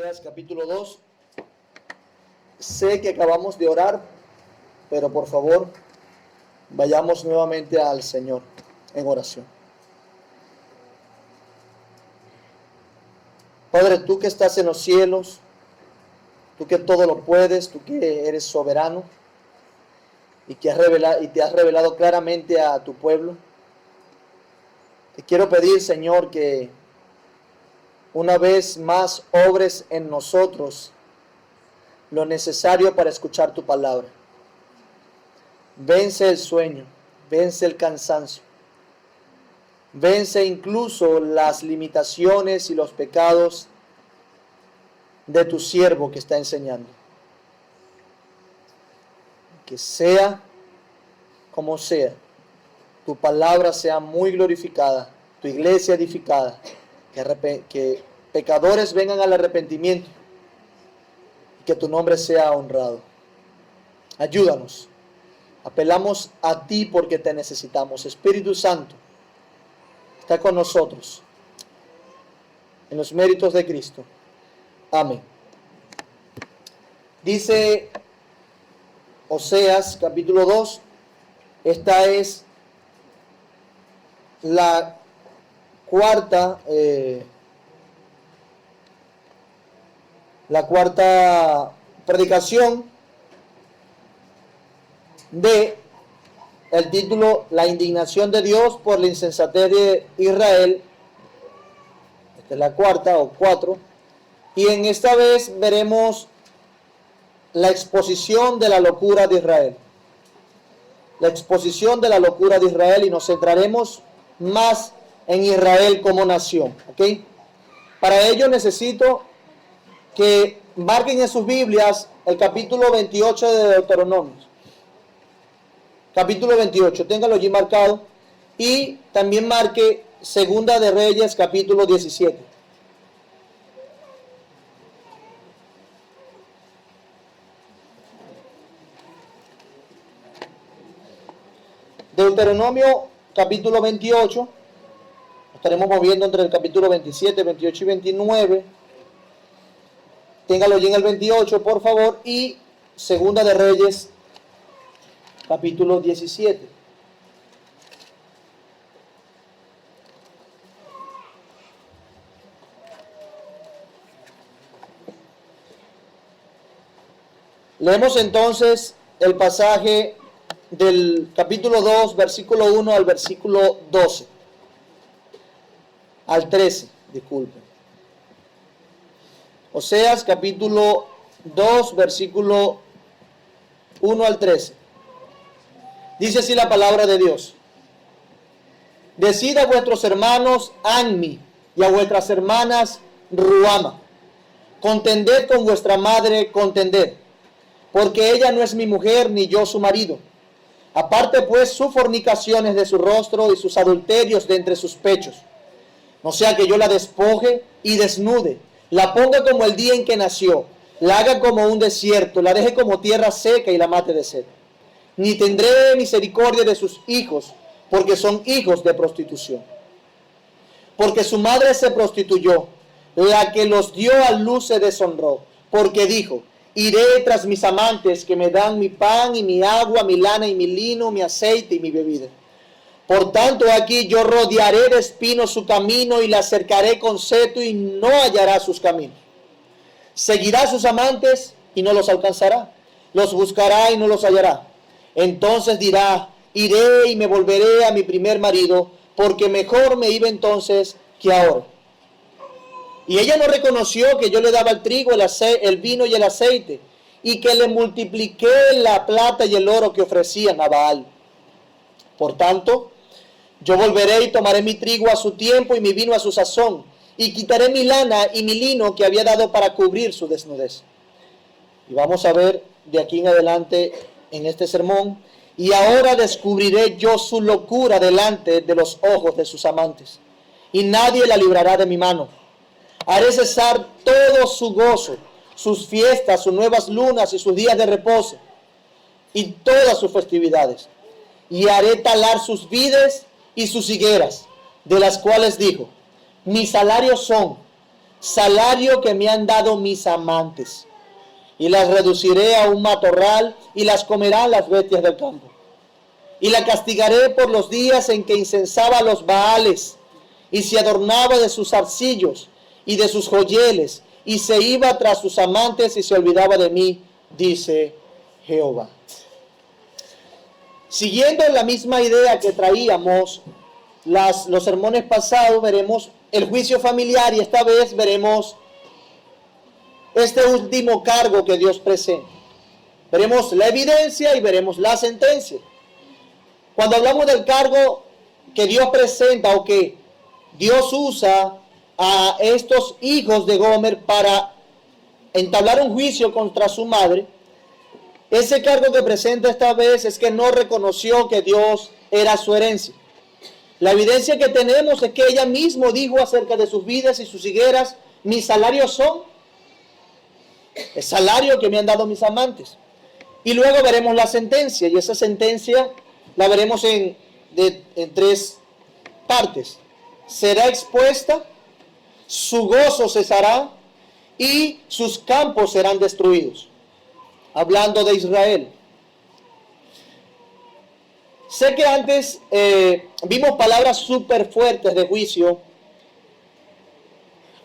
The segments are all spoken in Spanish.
Oseas capítulo 2. Sé que acabamos de orar, pero por favor, vayamos nuevamente al Señor en oración. Padre, tú que estás en los cielos, tú que todo lo puedes, tú que eres soberano y que te has revelado claramente a tu pueblo, te quiero pedir, Señor, que una vez más obres en nosotros lo necesario para escuchar tu palabra. Vence el sueño, vence el cansancio, vence incluso las limitaciones y los pecados de tu siervo que está enseñando. Que sea como sea, tu palabra sea muy glorificada, tu iglesia edificada, que pecadores vengan al arrepentimiento y que tu nombre sea honrado. Ayúdanos. Apelamos a ti porque te necesitamos. Espíritu Santo, está con nosotros en los méritos de Cristo. Amén. Dice Oseas capítulo 2. Esta es la cuarta predicación de el título La indignación de Dios por la insensatez de Israel. Esta es la cuarta o 4. Y en esta vez veremos la exposición de la locura de Israel. La exposición de la locura de Israel, y nos centraremos más en Israel como nación. ¿Ok? Para ello necesito que marquen en sus Biblias el capítulo 28 de Deuteronomio. Capítulo 28, téngalo allí marcado. Y también marque Segunda de Reyes, capítulo 17. Deuteronomio, capítulo 28. Nos estaremos moviendo entre el capítulo 27, 28 y 29. Téngalo allí en el 28, por favor. Y Segunda de Reyes, capítulo 17. Leemos entonces el pasaje del capítulo 2, versículo 1 al versículo 12. Al 13, disculpen. Oseas capítulo 2, versículo 1 al 13. Dice así la palabra de Dios. Decid a vuestros hermanos Anmi y a vuestras hermanas Ruama. Contended con vuestra madre, contended, porque ella no es mi mujer ni yo su marido. Aparte pues sus fornicaciones de su rostro y sus adulterios de entre sus pechos. No sea que yo la despoje y desnude, la ponga como el día en que nació, la haga como un desierto, la deje como tierra seca y la mate de sed. Ni tendré misericordia de sus hijos, porque son hijos de prostitución. Porque su madre se prostituyó, la que los dio a luz se deshonró, porque dijo, iré tras mis amantes que me dan mi pan y mi agua, mi lana y mi lino, mi aceite y mi bebida. Por tanto, aquí yo rodearé de espinos su camino y la cercaré con seto y no hallará sus caminos. Seguirá a sus amantes y no los alcanzará. Los buscará y no los hallará. Entonces dirá, iré y me volveré a mi primer marido, porque mejor me iba entonces que ahora. Y ella no reconoció que yo le daba el trigo, el vino y el aceite, y que le multipliqué la plata y el oro que ofrecían a Baal. Por tanto, yo volveré y tomaré mi trigo a su tiempo y mi vino a su sazón, y quitaré mi lana y mi lino que había dado para cubrir su desnudez. Y vamos a ver de aquí en adelante en este sermón, y ahora descubriré yo su locura delante de los ojos de sus amantes, y nadie la librará de mi mano. Haré cesar todo su gozo, sus fiestas, sus nuevas lunas y sus días de reposo, y todas sus festividades. Y haré talar sus vides y sus higueras, de las cuales dijo, mis salarios son salario que me han dado mis amantes. Y las reduciré a un matorral y las comerán las bestias del campo. Y la castigaré por los días en que incensaba a los Baales y se adornaba de sus arcillos y de sus joyeles y se iba tras sus amantes y se olvidaba de mí, dice Jehová. Siguiendo la misma idea que traíamos los sermones pasados, veremos el juicio familiar y esta vez veremos este último cargo que Dios presenta. Veremos la evidencia y veremos la sentencia. Cuando hablamos del cargo que Dios presenta o que Dios usa a estos hijos de Gomer para entablar un juicio contra su madre, ese cargo que presenta esta vez es que no reconoció que Dios era su herencia. La evidencia que tenemos es que ella misma dijo acerca de sus vidas y sus higueras: mis salarios son el salario que me han dado mis amantes. Y luego veremos la sentencia, y esa sentencia la veremos en tres partes. Será expuesta, su gozo cesará y sus campos serán destruidos. Hablando de Israel. Sé que antes vimos palabras súper fuertes de juicio,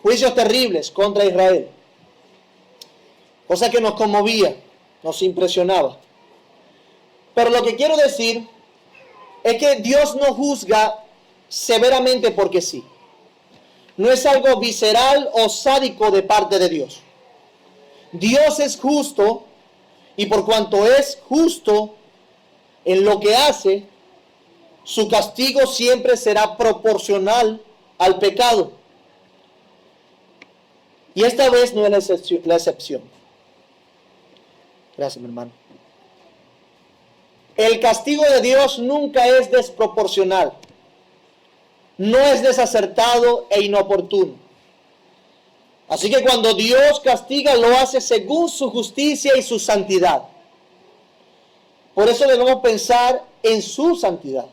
juicios terribles contra Israel, cosa que nos conmovía, nos impresionaba. Pero lo que quiero decir es que Dios no juzga severamente porque sí. No es algo visceral o sádico de parte de Dios. Dios es justo y por cuanto es justo en lo que hace, su castigo siempre será proporcional al pecado. Y esta vez no es la excepción. Gracias, mi hermano. El castigo de Dios nunca es desproporcional. No es desacertado e inoportuno. Así que cuando Dios castiga, lo hace según su justicia y su santidad. Por eso debemos pensar en su santidad.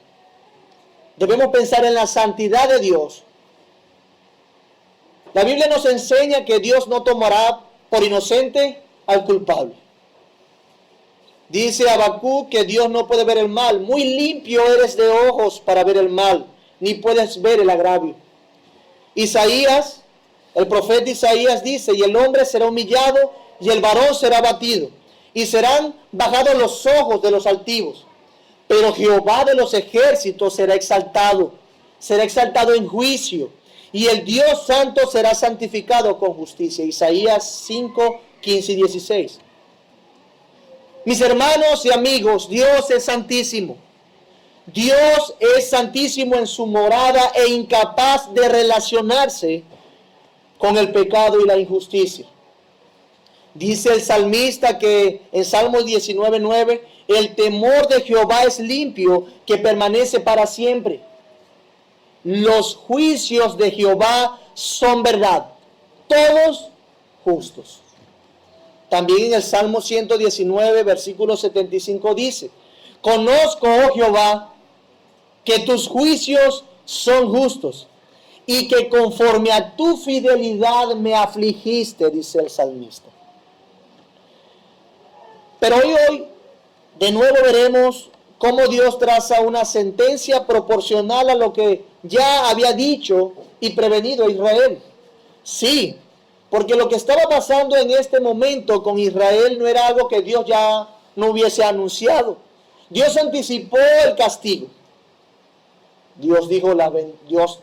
Debemos pensar en la santidad de Dios. La Biblia nos enseña que Dios no tomará por inocente al culpable. Dice Habacuc que Dios no puede ver el mal. Muy limpio eres de ojos para ver el mal, ni puedes ver el agravio. Isaías, el profeta Isaías dice: y el hombre será humillado y el varón será abatido, y serán bajados los ojos de los altivos. Pero Jehová de los ejércitos será exaltado en juicio, y el Dios santo será santificado con justicia. Isaías 5, 15 y 16. Mis hermanos y amigos, Dios es santísimo. Dios es santísimo en su morada e incapaz de relacionarse con el pecado y la injusticia. Dice el salmista que en Salmos 19:9, el temor de Jehová es limpio, que permanece para siempre. Los juicios de Jehová son verdad, todos justos. También en el Salmo 119, versículo 75 dice: conozco, oh Jehová, que tus juicios son justos y que conforme a tu fidelidad me afligiste, dice el salmista. Pero hoy de nuevo veremos cómo Dios traza una sentencia proporcional a lo que ya había dicho y prevenido a Israel. Sí, porque lo que estaba pasando en este momento con Israel no era algo que Dios ya no hubiese anunciado. Dios anticipó el castigo. Dios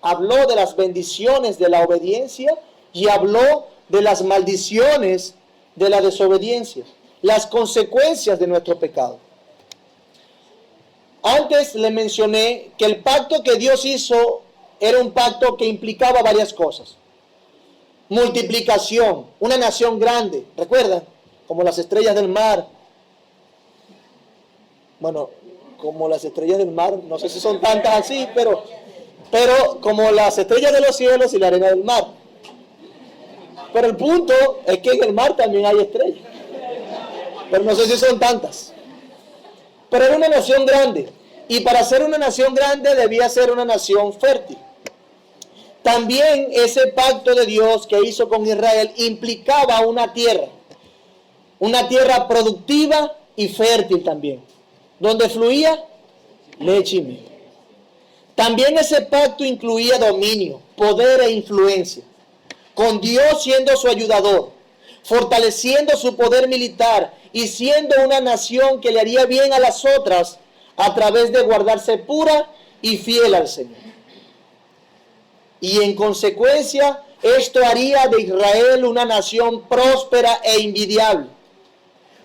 habló de las bendiciones de la obediencia y habló de las maldiciones de la desobediencia, las consecuencias de nuestro pecado. Antes le mencioné que el pacto que Dios hizo era un pacto que implicaba varias cosas. Multiplicación, una nación grande, ¿recuerdan? Como las estrellas del mar. Bueno, como las estrellas del mar, no sé si son tantas así, pero como las estrellas de los cielos y la arena del mar. Pero el punto es que en el mar también hay estrellas, pero no sé si son tantas. Pero era una nación grande, y para ser una nación grande debía ser una nación fértil. También ese pacto de Dios que hizo con Israel implicaba una tierra productiva y fértil también, donde fluía leche y miel. También ese pacto incluía dominio, poder e influencia, con Dios siendo su ayudador, fortaleciendo su poder militar y siendo una nación que le haría bien a las otras a través de guardarse pura y fiel al Señor. Y en consecuencia, esto haría de Israel una nación próspera e envidiable.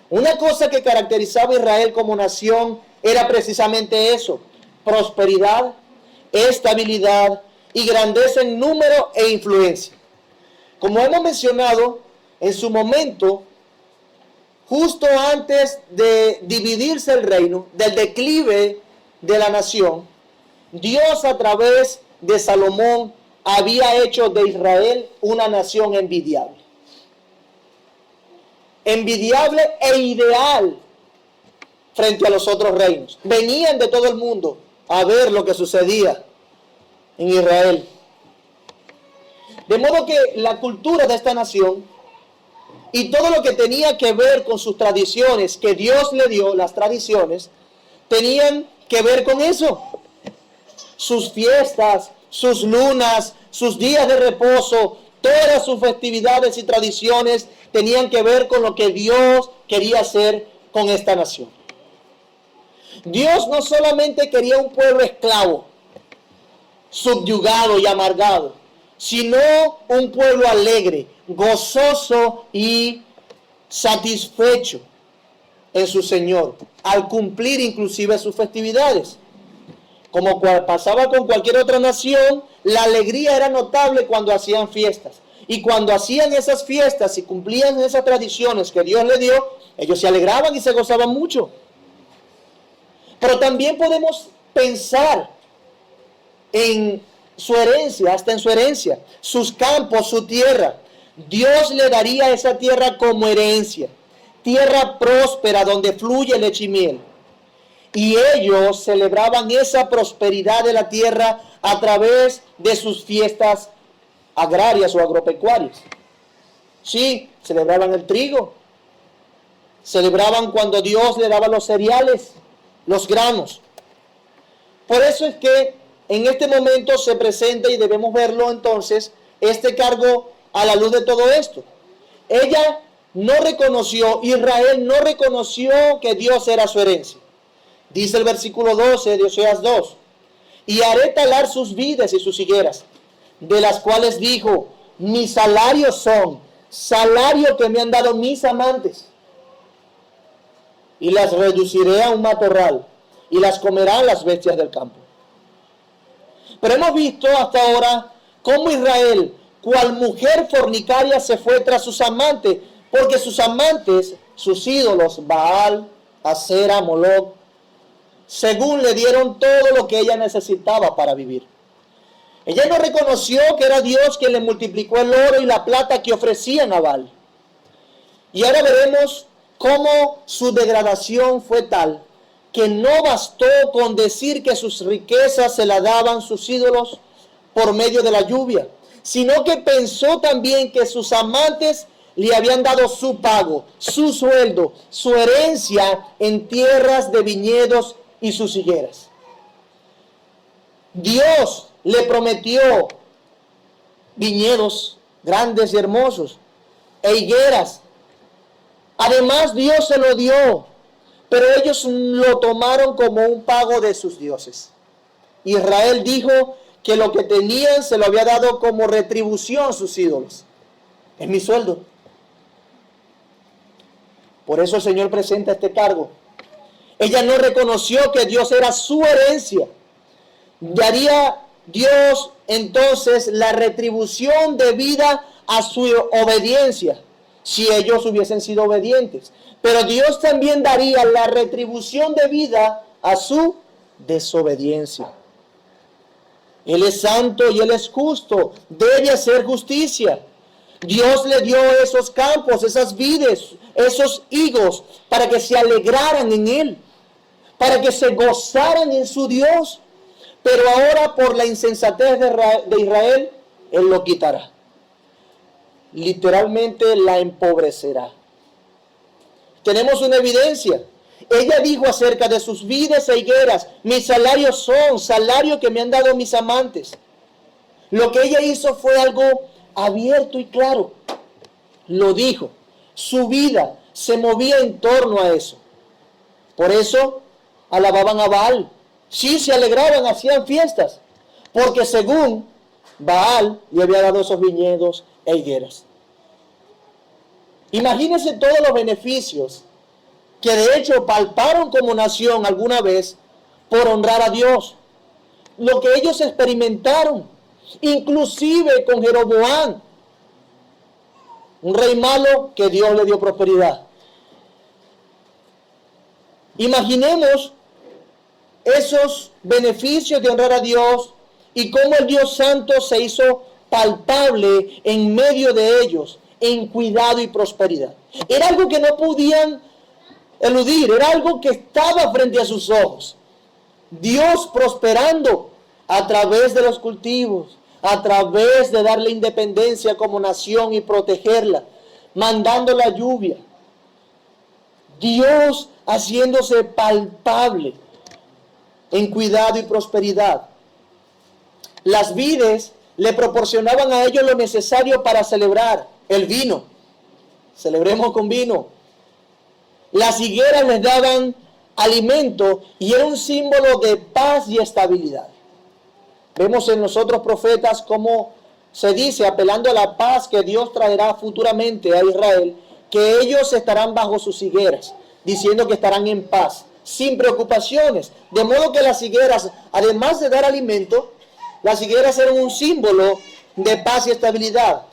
Una cosa que caracterizaba a Israel como nación era precisamente eso: prosperidad, estabilidad y grandeza en número e influencia. Como hemos mencionado, en su momento, justo antes de dividirse el reino, del declive de la nación, Dios a través de Salomón había hecho de Israel una nación envidiable. Envidiable e ideal frente a los otros reinos. Venían de todo el mundo a ver lo que sucedía en Israel. De modo que la cultura de esta nación y todo lo que tenía que ver con sus tradiciones que Dios le dio, las tradiciones, tenían que ver con eso. Sus fiestas, sus lunas, sus días de reposo, todas sus festividades y tradiciones tenían que ver con lo que Dios quería hacer con esta nación. Dios no solamente quería un pueblo esclavo, subyugado y amargado, sino un pueblo alegre, gozoso y satisfecho en su Señor, al cumplir inclusive sus festividades. Como pasaba con cualquier otra nación, la alegría era notable cuando hacían fiestas. Y cuando hacían esas fiestas y cumplían esas tradiciones que Dios les dio, ellos se alegraban y se gozaban mucho. Pero también podemos pensar en su herencia, hasta en su herencia, sus campos, su tierra. Dios le daría esa tierra como herencia, tierra próspera donde fluye leche y miel. Y ellos celebraban esa prosperidad de la tierra a través de sus fiestas agrarias o agropecuarias. Sí, celebraban el trigo, celebraban cuando Dios le daba los cereales, los granos. Por eso es que en este momento se presenta, y debemos verlo entonces, este cargo a la luz de todo esto. Ella no reconoció, Israel no reconoció que Dios era su herencia. Dice el versículo 12 de Oseas 2: y haré talar sus vides y sus higueras, de las cuales dijo: mis salarios son salario que me han dado mis amantes, y las reduciré a un matorral, y las comerán las bestias del campo. Pero hemos visto hasta ahora cómo Israel, cual mujer fornicaria, se fue tras sus amantes, porque sus amantes, sus ídolos, Baal, Asera, Moloc, según le dieron todo lo que ella necesitaba para vivir. Ella no reconoció que era Dios quien le multiplicó el oro y la plata que ofrecían a Baal. Y ahora veremos cómo su degradación fue tal que no bastó con decir que sus riquezas se las daban sus ídolos por medio de la lluvia, sino que pensó también que sus amantes le habían dado su pago, su sueldo, su herencia en tierras de viñedos y sus higueras. Dios le prometió viñedos grandes y hermosos e higueras. Además, Dios se lo dio, pero ellos lo tomaron como un pago de sus dioses. Israel dijo que lo que tenían se lo había dado como retribución sus ídolos. Es mi sueldo. Por eso el Señor presenta este cargo. Ella no reconoció que Dios era su herencia. Daría Dios entonces la retribución debida a su obediencia, si ellos hubiesen sido obedientes. Pero Dios también daría la retribución debida a su desobediencia. Él es santo y Él es justo. Debe hacer justicia. Dios le dio esos campos, esas vides, esos higos, para que se alegraran en Él, para que se gozaran en su Dios. Pero ahora, por la insensatez de Israel, Él lo quitará. Literalmente la empobrecerá. Tenemos una evidencia. Ella dijo acerca de sus vides e higueras: mis salarios son salario que me han dado mis amantes. Lo que ella hizo fue algo abierto y claro. Lo dijo. Su vida se movía en torno a eso. Por eso alababan a Baal. Sí, se alegraban, hacían fiestas. Porque según Baal le había dado esos viñedos e higueras. Imagínense todos los beneficios que de hecho palparon como nación alguna vez por honrar a Dios. Lo que ellos experimentaron, inclusive con Jeroboam, un rey malo que Dios le dio prosperidad. Imaginemos esos beneficios de honrar a Dios y cómo el Dios Santo se hizo palpable en medio de ellos, en cuidado y prosperidad. Era algo que no podían eludir, era algo que estaba frente a sus ojos. Dios prosperando a través de los cultivos, a través de darle independencia como nación y protegerla, mandando la lluvia. Dios haciéndose palpable en cuidado y prosperidad. Las vides le proporcionaban a ellos lo necesario para celebrar. El vino, celebremos con vino. Las higueras les daban alimento y era un símbolo de paz y estabilidad. Vemos en los otros profetas cómo se dice, apelando a la paz que Dios traerá futuramente a Israel, que ellos estarán bajo sus higueras, diciendo que estarán en paz, sin preocupaciones. De modo que las higueras, además de dar alimento, las higueras eran un símbolo de paz y estabilidad.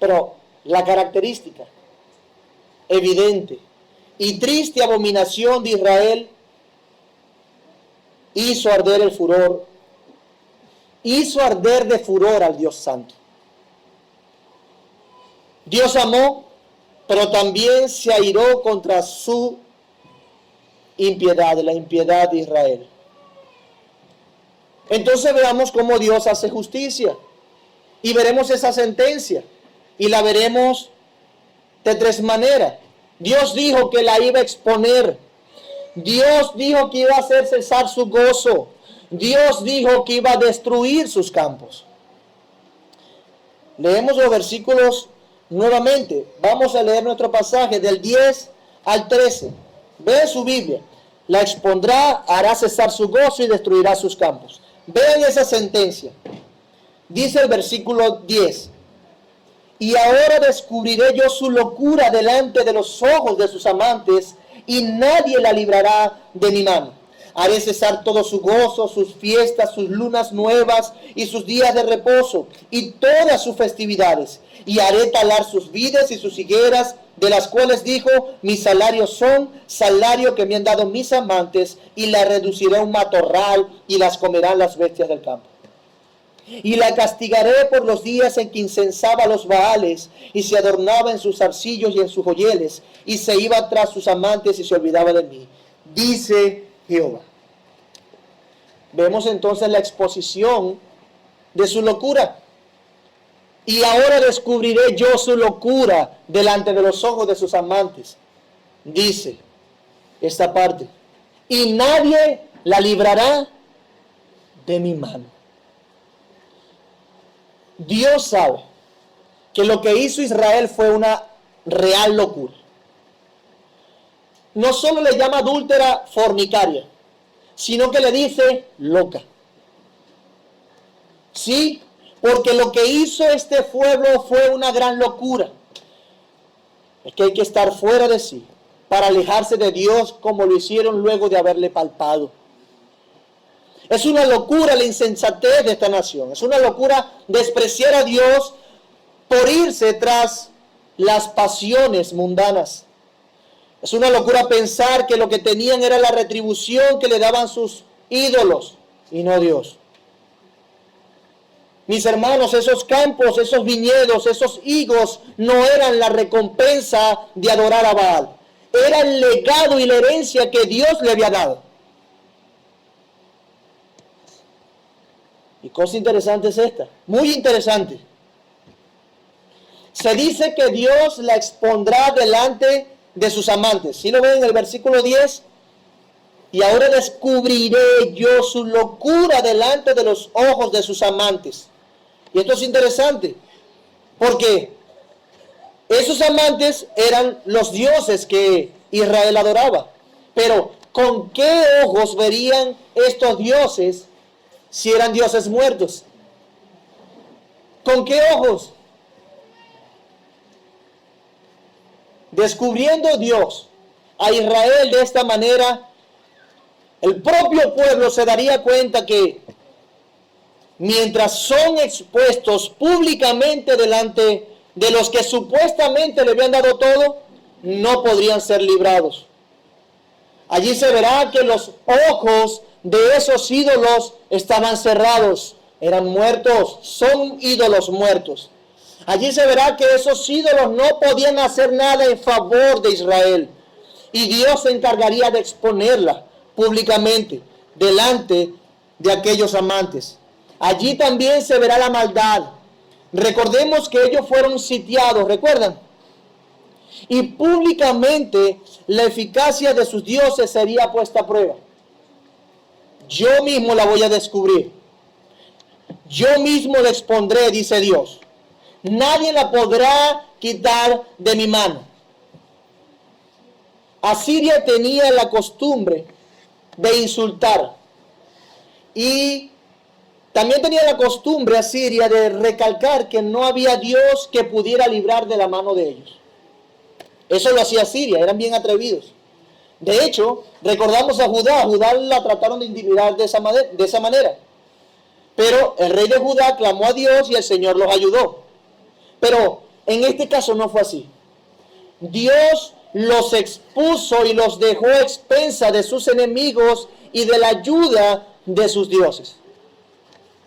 Pero la característica evidente y triste abominación de Israel hizo arder el furor, hizo arder de furor al Dios Santo. Dios amó, pero también se airó contra su impiedad, la impiedad de Israel. Entonces veamos cómo Dios hace justicia y veremos esa sentencia y la veremos de tres maneras. Dios dijo que la iba a exponer. Dios dijo que iba a hacer cesar su gozo. Dios dijo que iba a destruir sus campos. Leemos los versículos nuevamente. Vamos a leer nuestro pasaje del 10 al 13. Ve su Biblia. La expondrá, hará cesar su gozo y destruirá sus campos. Vean esa sentencia. Dice el versículo 10. Y ahora descubriré yo su locura delante de los ojos de sus amantes, y nadie la librará de mi mano. Haré cesar todo su gozo, sus fiestas, sus lunas nuevas y sus días de reposo y todas sus festividades. Y haré talar sus vides y sus higueras, de las cuales dijo, mis salarios son salario que me han dado mis amantes, y la reduciré a un matorral y las comerán las bestias del campo. Y la castigaré por los días en que incensaba a los Baales y se adornaba en sus zarcillos y en sus joyeles y se iba tras sus amantes y se olvidaba de mí, dice Jehová. Vemos entonces la exposición de su locura. Y ahora descubriré yo su locura delante de los ojos de sus amantes, dice esta parte, y nadie la librará de mi mano. Dios sabe que lo que hizo Israel fue una real locura. No solo le llama adúltera, fornicaria, sino que le dice loca. Sí, porque lo que hizo este pueblo fue una gran locura. Es que hay que estar fuera de sí para alejarse de Dios como lo hicieron luego de haberle palpado. Es una locura la insensatez de esta nación. Es una locura despreciar a Dios por irse tras las pasiones mundanas. Es una locura pensar que lo que tenían era la retribución que le daban sus ídolos y no Dios. Mis hermanos, esos campos, esos viñedos, esos higos no eran la recompensa de adorar a Baal. Era el legado y la herencia que Dios le había dado. Y cosa interesante es esta, muy interesante. Se dice que Dios la expondrá delante de sus amantes. ¿Sí lo ven en el versículo 10? Y ahora descubriré yo su locura delante de los ojos de sus amantes. Y esto es interesante, porque esos amantes eran los dioses que Israel adoraba. Pero, ¿con qué ojos verían estos dioses si eran dioses muertos? ¿Con qué ojos? Descubriendo Dios a Israel de esta manera, el propio pueblo se daría cuenta que mientras son expuestos públicamente delante de los que supuestamente le habían dado todo, no podrían ser librados. Allí se verá que los ojos de esos ídolos estaban cerrados, eran muertos, son ídolos muertos. Allí se verá que esos ídolos no podían hacer nada en favor de Israel. Y Dios se encargaría de exponerla públicamente delante de aquellos amantes. Allí también se verá la maldad. Recordemos que ellos fueron sitiados, ¿recuerdan? Y públicamente la eficacia de sus dioses sería puesta a prueba. Yo mismo la voy a descubrir. Yo mismo la expondré, dice Dios. Nadie la podrá quitar de mi mano. Asiria tenía la costumbre de insultar. Y también tenía la costumbre Asiria de recalcar que no había Dios que pudiera librar de la mano de ellos. Eso lo hacía Asiria, eran bien atrevidos. De hecho, recordamos a Judá. A Judá la trataron de intimidar de esa manera. Pero el rey de Judá clamó a Dios y el Señor los ayudó. Pero en este caso no fue así. Dios los expuso y los dejó a expensas de sus enemigos y de la ayuda de sus dioses.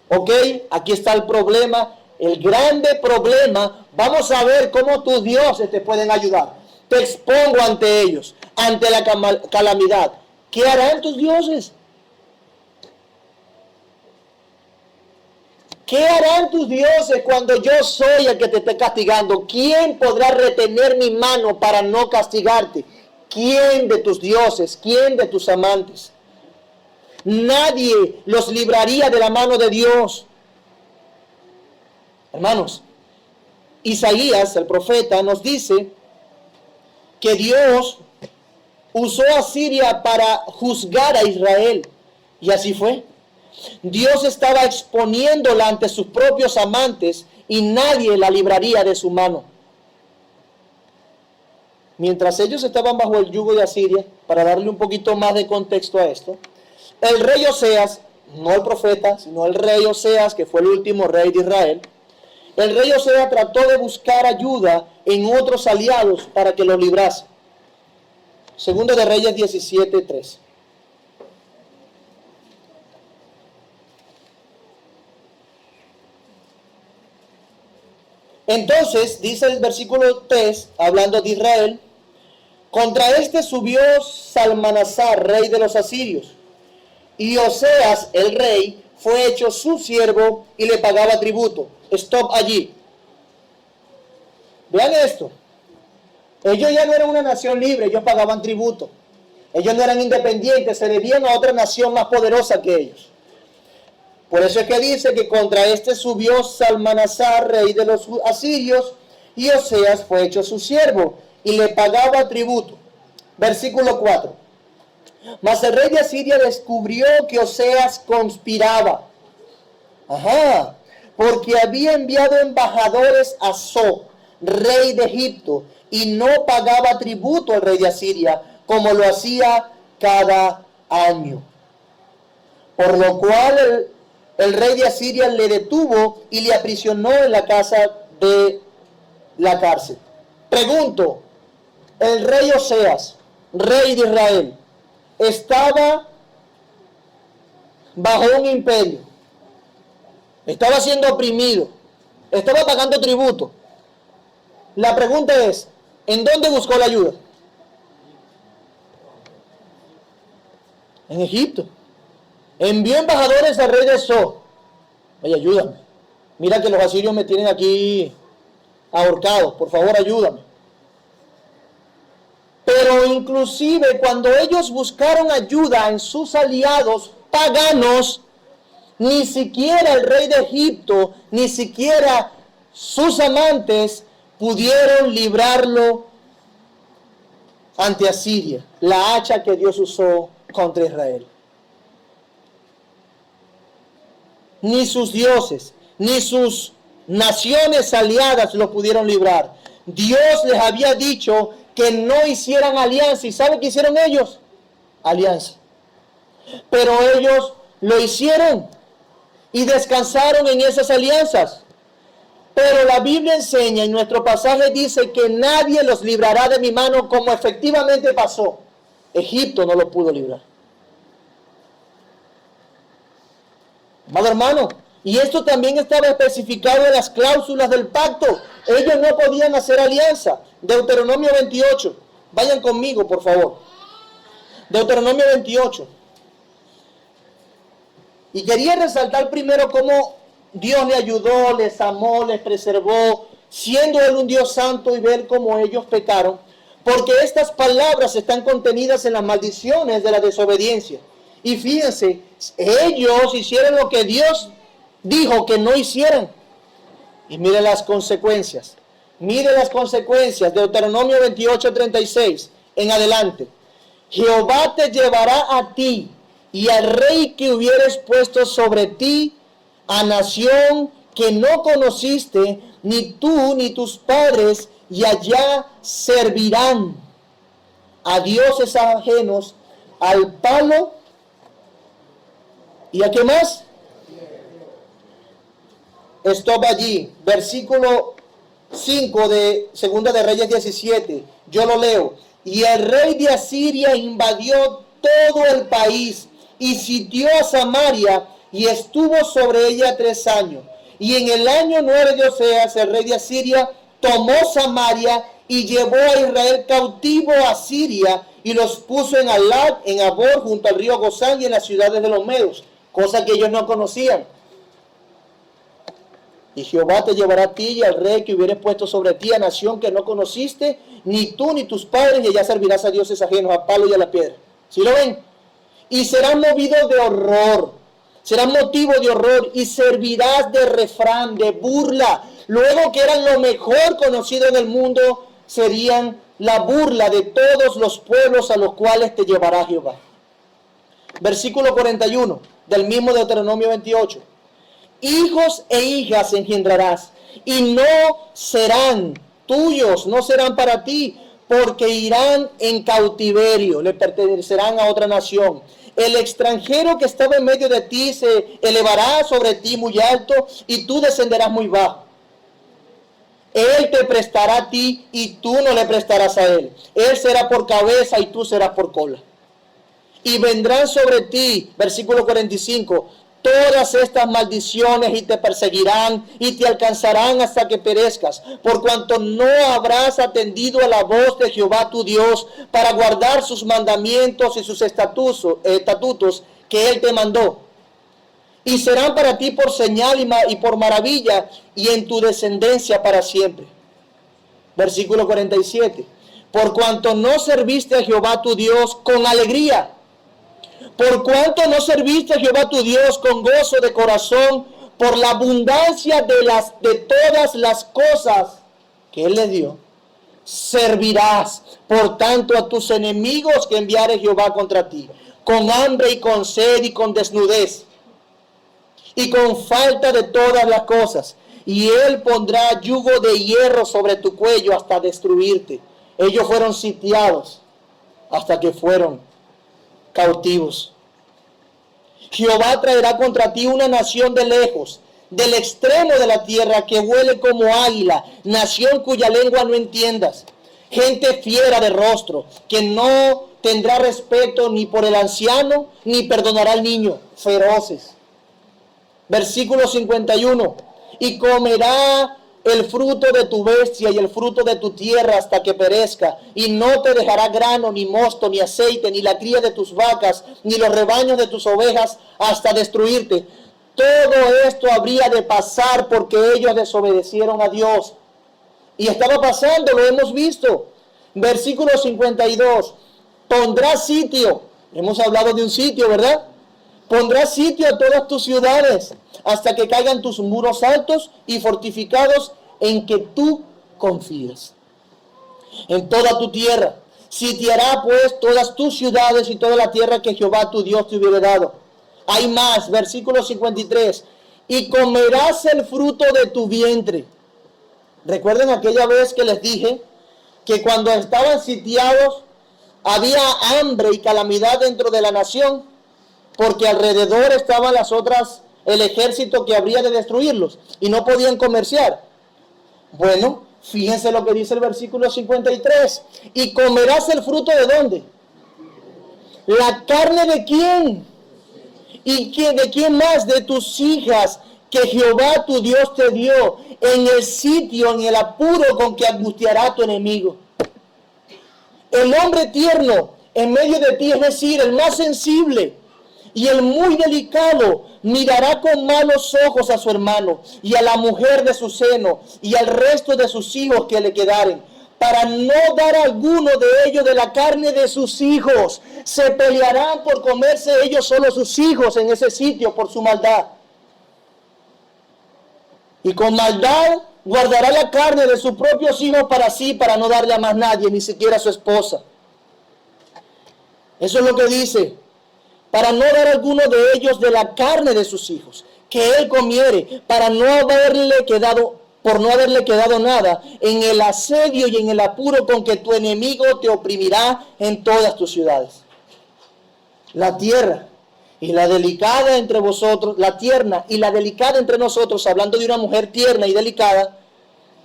Ok, aquí está el problema, el grande problema. Vamos a ver cómo tus dioses te pueden ayudar. Te expongo ante ellos, ante la calamidad. ¿Qué harán tus dioses? ¿Qué harán tus dioses cuando yo soy el que te esté castigando? ¿Quién podrá retener mi mano para no castigarte? ¿Quién de tus dioses? ¿Quién de tus amantes? Nadie los libraría de la mano de Dios. Hermanos, Isaías, el profeta, nos dice que Dios usó a Siria para juzgar a Israel. Y así fue. Dios estaba exponiéndola ante sus propios amantes y nadie la libraría de su mano. Mientras ellos estaban bajo el yugo de Asiria, para darle un poquito más de contexto a esto, el rey Oseas, no el profeta, sino el rey Oseas, que fue el último rey de Israel, el rey Oseas trató de buscar ayuda en otros aliados para que lo librase. Segundo de Reyes 17:3. Entonces, dice el versículo 3, hablando de Israel, contra este subió Salmanasar, rey de los asirios, y Oseas, el rey, fue hecho su siervo y le pagaba tributo. Stop allí. Vean esto. Ellos ya no eran una nación libre, ellos pagaban tributo. Ellos no eran independientes, se debían a otra nación más poderosa que ellos. Por eso es que dice que contra este subió Salmanasar, rey de los asirios, y Oseas fue hecho su siervo y le pagaba tributo. Versículo 4. Mas el rey de Asiria descubrió que Oseas conspiraba. Porque había enviado embajadores a So, rey de Egipto, y no pagaba tributo al rey de Asiria, como lo hacía cada año. Por lo cual el rey de Asiria le detuvo y le aprisionó en la casa de la cárcel. Pregunto, el rey Oseas, rey de Israel, estaba bajo un imperio, estaba siendo oprimido, estaba pagando tributo. La pregunta es, ¿en dónde buscó la ayuda? En Egipto. Envió embajadores al rey de So. Oye, ayúdame. Mira que los asirios me tienen aquí ahorcado. Por favor, ayúdame. Pero inclusive cuando ellos buscaron ayuda en sus aliados paganos, ni siquiera el rey de Egipto, ni siquiera sus amantes pudieron librarlo ante Asiria, la hacha que Dios usó contra Israel. Ni sus dioses, ni sus naciones aliadas lo pudieron librar. Dios les había dicho que no hicieran alianza. ¿Y sabe qué hicieron ellos? Alianza. Pero ellos lo hicieron y descansaron en esas alianzas. Pero la Biblia enseña, y nuestro pasaje dice que nadie los librará de mi mano, como efectivamente pasó. Egipto no lo pudo librar. Amado hermano, y esto también estaba especificado en las cláusulas del pacto. Ellos no podían hacer alianza. Deuteronomio 28. Vayan conmigo, por favor. Deuteronomio 28. Y quería resaltar primero cómo Dios le ayudó, les amó, les preservó, siendo Él un Dios santo, y ver cómo ellos pecaron. Porque estas palabras están contenidas en las maldiciones de la desobediencia. Y fíjense, ellos hicieron lo que Dios dijo que no hicieran. Y mire las consecuencias. Mire las consecuencias. Deuteronomio 28:36 en adelante. Jehová te llevará a ti y al rey que hubieres puesto sobre ti, a nación que no conociste, ni tú ni tus padres, y allá servirán a dioses ajenos, al palo. ¿Y a qué más? Stop allí. Versículo 5 de Segunda de Reyes 17. Yo lo leo. Y el rey de Asiria invadió todo el país y sitió a Samaria y estuvo sobre ella 3 años. Y en el año 9 de Oseas, el rey de Asiria tomó Samaria y llevó a Israel cautivo a Siria y los puso en Alat, en Abor, junto al río Gozán y en las ciudades de los Medos, cosa que ellos no conocían. Y Jehová te llevará a ti y al rey que hubieres puesto sobre ti, a nación que no conociste, ni tú ni tus padres, y allá servirás a dioses ajenos, a palo y a la piedra. ¿Sí lo ven? Y serán movidos de horror, serán motivo de horror, y servirás de refrán, de burla. Luego que eran lo mejor conocido en el mundo, serían la burla de todos los pueblos a los cuales te llevará Jehová. Versículo 41 del mismo Deuteronomio 28. Hijos e hijas engendrarás, y no serán tuyos, no serán para ti, porque irán en cautiverio, le pertenecerán a otra nación. El extranjero que estaba en medio de ti se elevará sobre ti muy alto, y tú descenderás muy bajo. Él te prestará a ti, y tú no le prestarás a él. Él será por cabeza, y tú serás por cola. Y vendrán sobre ti, versículo 45, todas estas maldiciones, y te perseguirán y te alcanzarán hasta que perezcas, por cuanto no habrás atendido a la voz de Jehová tu Dios para guardar sus mandamientos y sus estatutos que Él te mandó. Y serán para ti por señal y por maravilla, y en tu descendencia para siempre. Versículo 47. Por cuanto no serviste a Jehová tu Dios con alegría, por cuanto no serviste a Jehová tu Dios con gozo de corazón, por la abundancia de todas las cosas que Él le dio, servirás por tanto a tus enemigos que enviare Jehová contra ti, con hambre y con sed y con desnudez, y con falta de todas las cosas. Y Él pondrá yugo de hierro sobre tu cuello hasta destruirte. Ellos fueron sitiados hasta que fueron cautivos. Jehová traerá contra ti una nación de lejos, del extremo de la tierra, que huele como águila, nación cuya lengua no entiendas, gente fiera de rostro, que no tendrá respeto ni por el anciano, ni perdonará al niño, feroces. Versículo 51, y comerá el fruto de tu bestia y el fruto de tu tierra hasta que perezca, y no te dejará grano, ni mosto, ni aceite, ni la cría de tus vacas, ni los rebaños de tus ovejas, hasta destruirte. Todo esto habría de pasar porque ellos desobedecieron a Dios. Y estaba pasando, lo hemos visto. Versículo 52. Pondrá sitio. Hemos hablado de un sitio, ¿verdad? Pondrá sitio a todas tus ciudades hasta que caigan tus muros altos y fortificados en que tú confías. En toda tu tierra. Sitiará pues todas tus ciudades y toda la tierra que Jehová tu Dios te hubiera dado. Hay más, versículo 53. Y comerás el fruto de tu vientre. Recuerden aquella vez que les dije que cuando estaban sitiados había hambre y calamidad dentro de la nación, porque alrededor estaban las otras, el ejército que habría de destruirlos y no podían comerciar. Bueno, fíjense lo que dice el versículo 53. ¿Y comerás el fruto de dónde? ¿La carne de quién? ¿Y de quién más? De tus hijas que Jehová tu Dios te dio en el sitio, en el apuro con que angustiará a tu enemigo. El hombre tierno en medio de ti, es decir, el más sensible y el muy delicado, mirará con malos ojos a su hermano y a la mujer de su seno y al resto de sus hijos que le quedaren, para no dar a alguno de ellos de la carne de sus hijos. Se pelearán por comerse ellos solo sus hijos en ese sitio por su maldad. Y con maldad guardará la carne de sus propios hijos para sí, para no darle a más nadie, ni siquiera a su esposa. Eso es lo que dice. Para no dar a alguno de ellos de la carne de sus hijos, que él comiere, para no haberle quedado, por no haberle quedado nada, en el asedio y en el apuro con que tu enemigo te oprimirá en todas tus ciudades. La tierra y la delicada entre vosotros, la tierna y la delicada entre nosotros, hablando de una mujer tierna y delicada,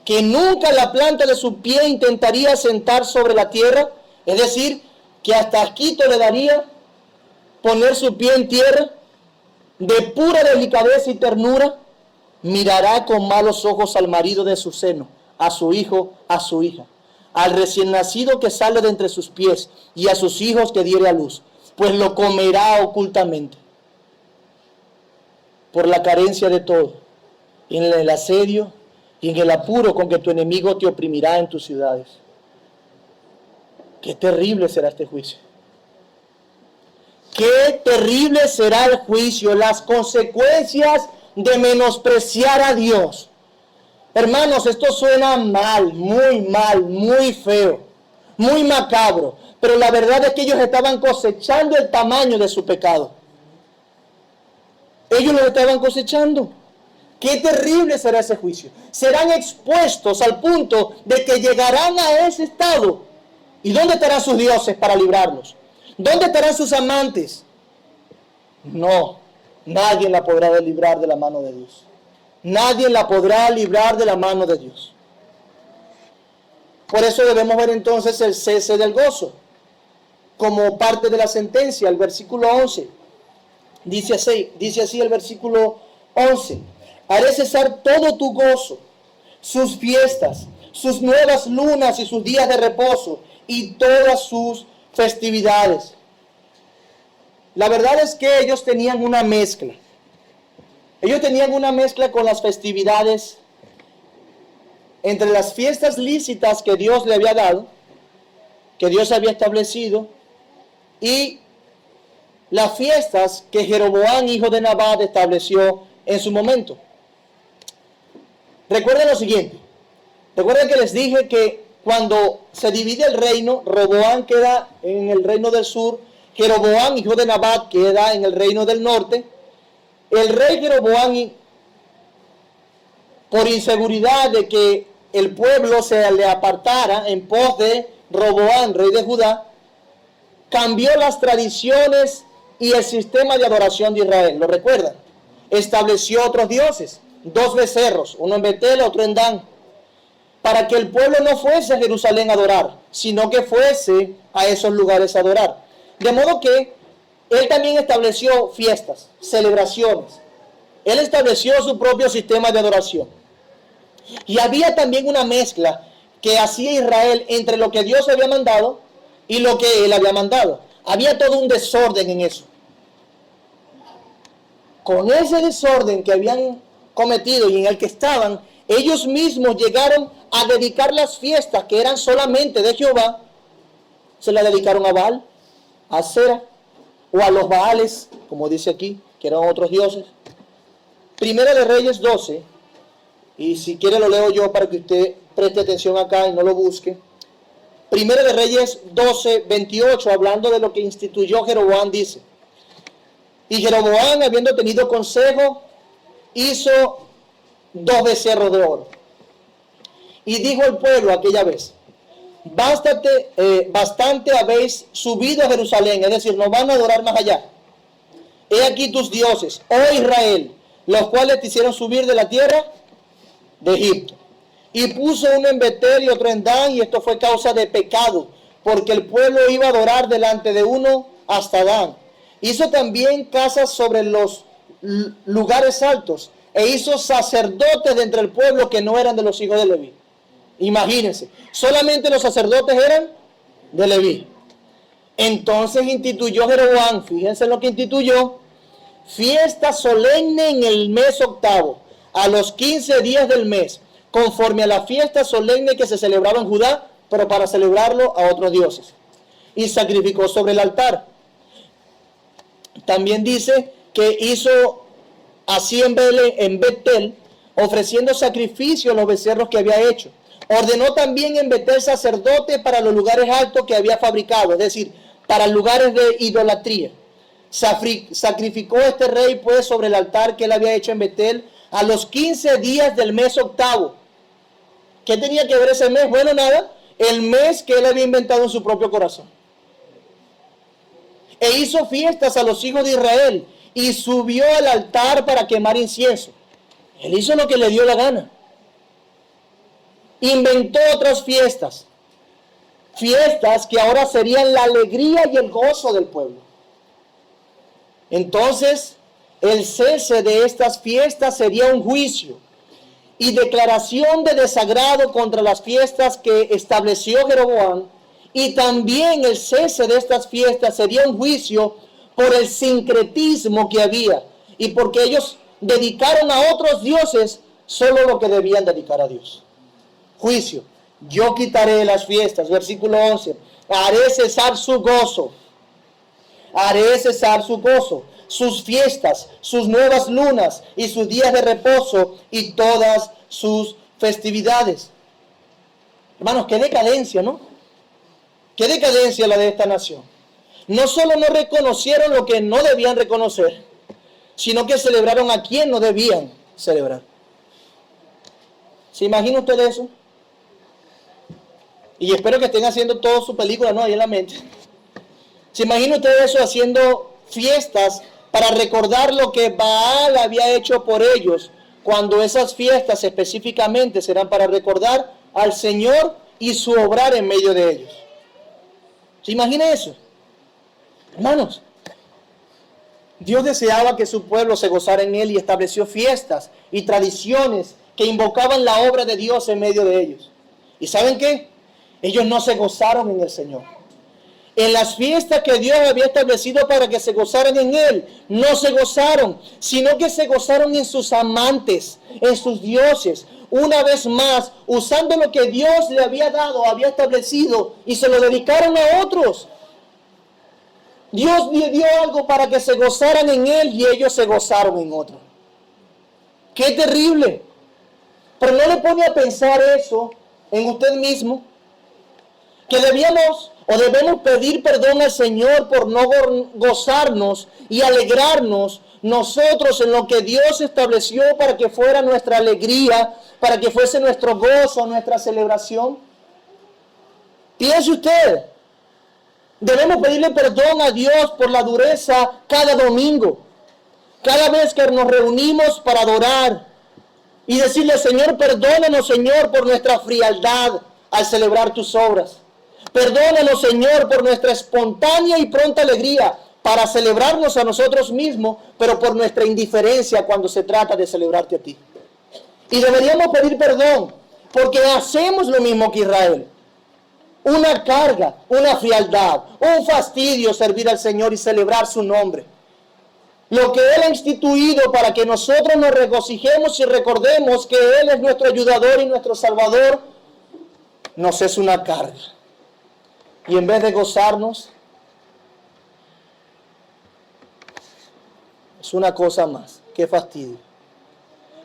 que nunca la planta de su pie intentaría sentar sobre la tierra, es decir, que hasta asquito le daría poner su pie en tierra, de pura delicadeza y ternura, mirará con malos ojos al marido de su seno, a su hijo, a su hija, al recién nacido que sale de entre sus pies y a sus hijos que diere a luz, pues lo comerá ocultamente por la carencia de todo, en el asedio y en el apuro con que tu enemigo te oprimirá en tus ciudades. Qué terrible será este juicio. Qué terrible será el juicio, las consecuencias de menospreciar a Dios. Hermanos, esto suena mal, muy feo, muy macabro, pero la verdad es que ellos estaban cosechando el tamaño de su pecado. Ellos lo estaban cosechando. Qué terrible será ese juicio. Serán expuestos al punto de que llegarán a ese estado. ¿Y dónde estarán sus dioses para librarlos? ¿Dónde estarán sus amantes? No, nadie la podrá librar de la mano de Dios. Nadie la podrá librar de la mano de Dios. Por eso debemos ver entonces el cese del gozo como parte de la sentencia. El versículo 11 dice así el versículo 11: haré cesar todo tu gozo, sus fiestas, sus nuevas lunas y sus días de reposo y todas sus festividades. La verdad es que ellos tenían una mezcla. Ellos tenían una mezcla con las festividades entre las fiestas lícitas que Dios le había dado, que Dios había establecido, y las fiestas que Jeroboam, hijo de Nabat, estableció en su momento. Recuerden lo siguiente. Recuerden que les dije que cuando se divide el reino, Roboam queda en el reino del sur, Jeroboam, hijo de Nabat, queda en el reino del norte. El rey Jeroboam, por inseguridad de que el pueblo se le apartara en pos de Roboam, rey de Judá, cambió las tradiciones y el sistema de adoración de Israel. ¿Lo recuerdan? Estableció otros dioses, 2 becerros, uno en Betel, otro en Dan, para que el pueblo no fuese a Jerusalén a adorar, sino que fuese a esos lugares a adorar. De modo que él también estableció fiestas, celebraciones. Él estableció su propio sistema de adoración. Y había también una mezcla que hacía Israel entre lo que Dios había mandado y lo que él había mandado. Había todo un desorden en eso. con ese desorden que habían cometido y en el que estaban, ellos mismos llegaron a dedicar las fiestas que eran solamente de Jehová, se las dedicaron a Baal, a Asera o a los Baales, como dice aquí, que eran otros dioses. Primera de Reyes 12, y si quiere lo leo yo para que usted preste atención acá y no lo busque. Primera de Reyes 12, 28, hablando de lo que instituyó Jeroboam, dice: y Jeroboam, habiendo tenido consejo, hizo 2 becerros de oro. Y dijo el pueblo aquella vez: bastante habéis subido a Jerusalén, es decir, no van a adorar más allá. He aquí tus dioses, oh Israel, los cuales te hicieron subir de la tierra de Egipto. Y puso uno en Betel y otro en Dan, y esto fue causa de pecado, porque el pueblo iba a adorar delante de uno hasta Dan. Hizo también casas sobre los lugares altos, e hizo sacerdotes de entre el pueblo que no eran de los hijos de Leví. Imagínense, solamente los sacerdotes eran de Leví. Entonces instituyó Jeroboam, fíjense lo que instituyó: fiesta solemne en el mes octavo, a los 15 días del mes, conforme a la fiesta solemne que se celebraba en Judá, pero para celebrarlo a otros dioses. Y sacrificó sobre el altar. También dice que hizo así en Betel, ofreciendo sacrificio a los becerros que había hecho. Ordenó también en Betel sacerdote para los lugares altos que había fabricado, es decir, para lugares de idolatría. Sacrificó este rey pues sobre el altar que él había hecho en Betel a los 15 días del mes octavo. ¿Qué tenía que ver ese mes? Bueno, nada, el mes que él había inventado en su propio corazón. E hizo fiestas a los hijos de Israel y subió al altar para quemar incienso. Él hizo lo que le dio la gana. Inventó otras fiestas. Fiestas que ahora serían la alegría y el gozo del pueblo. Entonces, el cese de estas fiestas sería un juicio y declaración de desagrado contra las fiestas que estableció Jeroboam, y también el cese de estas fiestas sería un juicio por el sincretismo que había y porque ellos dedicaron a otros dioses solo lo que debían dedicar a Dios. Juicio: yo quitaré las fiestas, versículo 11, haré cesar su gozo, sus fiestas, sus nuevas lunas y sus días de reposo y todas sus festividades. Hermanos, qué decadencia, ¿no? Qué decadencia la de esta nación. No solo no reconocieron lo que no debían reconocer, sino que celebraron a quien no debían celebrar. ¿Se imagina usted eso? Y espero que estén haciendo toda su película, ¿no? Ahí en la mente. ¿Se imagina usted eso, haciendo fiestas para recordar lo que Baal había hecho por ellos, cuando esas fiestas específicamente serán para recordar al Señor y su obrar en medio de ellos? ¿Se imagina eso? Hermanos, Dios deseaba que su pueblo se gozara en Él y estableció fiestas y tradiciones que invocaban la obra de Dios en medio de ellos. ¿Y saben qué? Ellos no se gozaron en el Señor. En las fiestas que Dios había establecido para que se gozaran en Él, no se gozaron, sino que se gozaron en sus amantes, en sus dioses. Una vez más, usando lo que Dios le había dado, había establecido, y se lo dedicaron a otros. Dios le dio algo para que se gozaran en Él y ellos se gozaron en otro. ¡Qué terrible! Pero no le pone a pensar eso en usted mismo, que debemos pedir perdón al Señor por no gozarnos y alegrarnos nosotros en lo que Dios estableció para que fuera nuestra alegría, para que fuese nuestro gozo, nuestra celebración. Piense usted, debemos pedirle perdón a Dios por la dureza cada domingo, cada vez que nos reunimos para adorar y decirle: Señor, perdónanos, Señor, por nuestra frialdad al celebrar tus obras. Perdónanos, Señor, por nuestra espontánea y pronta alegría para celebrarnos a nosotros mismos, pero por nuestra indiferencia cuando se trata de celebrarte a ti. Y deberíamos pedir perdón porque hacemos lo mismo que Israel. Una carga, una frialdad, un fastidio servir al Señor y celebrar su nombre. lo que Él ha instituido para que nosotros nos regocijemos y recordemos que Él es nuestro ayudador y nuestro salvador, nos es una carga. Y en vez de gozarnos, es una cosa más. ¡Qué fastidio!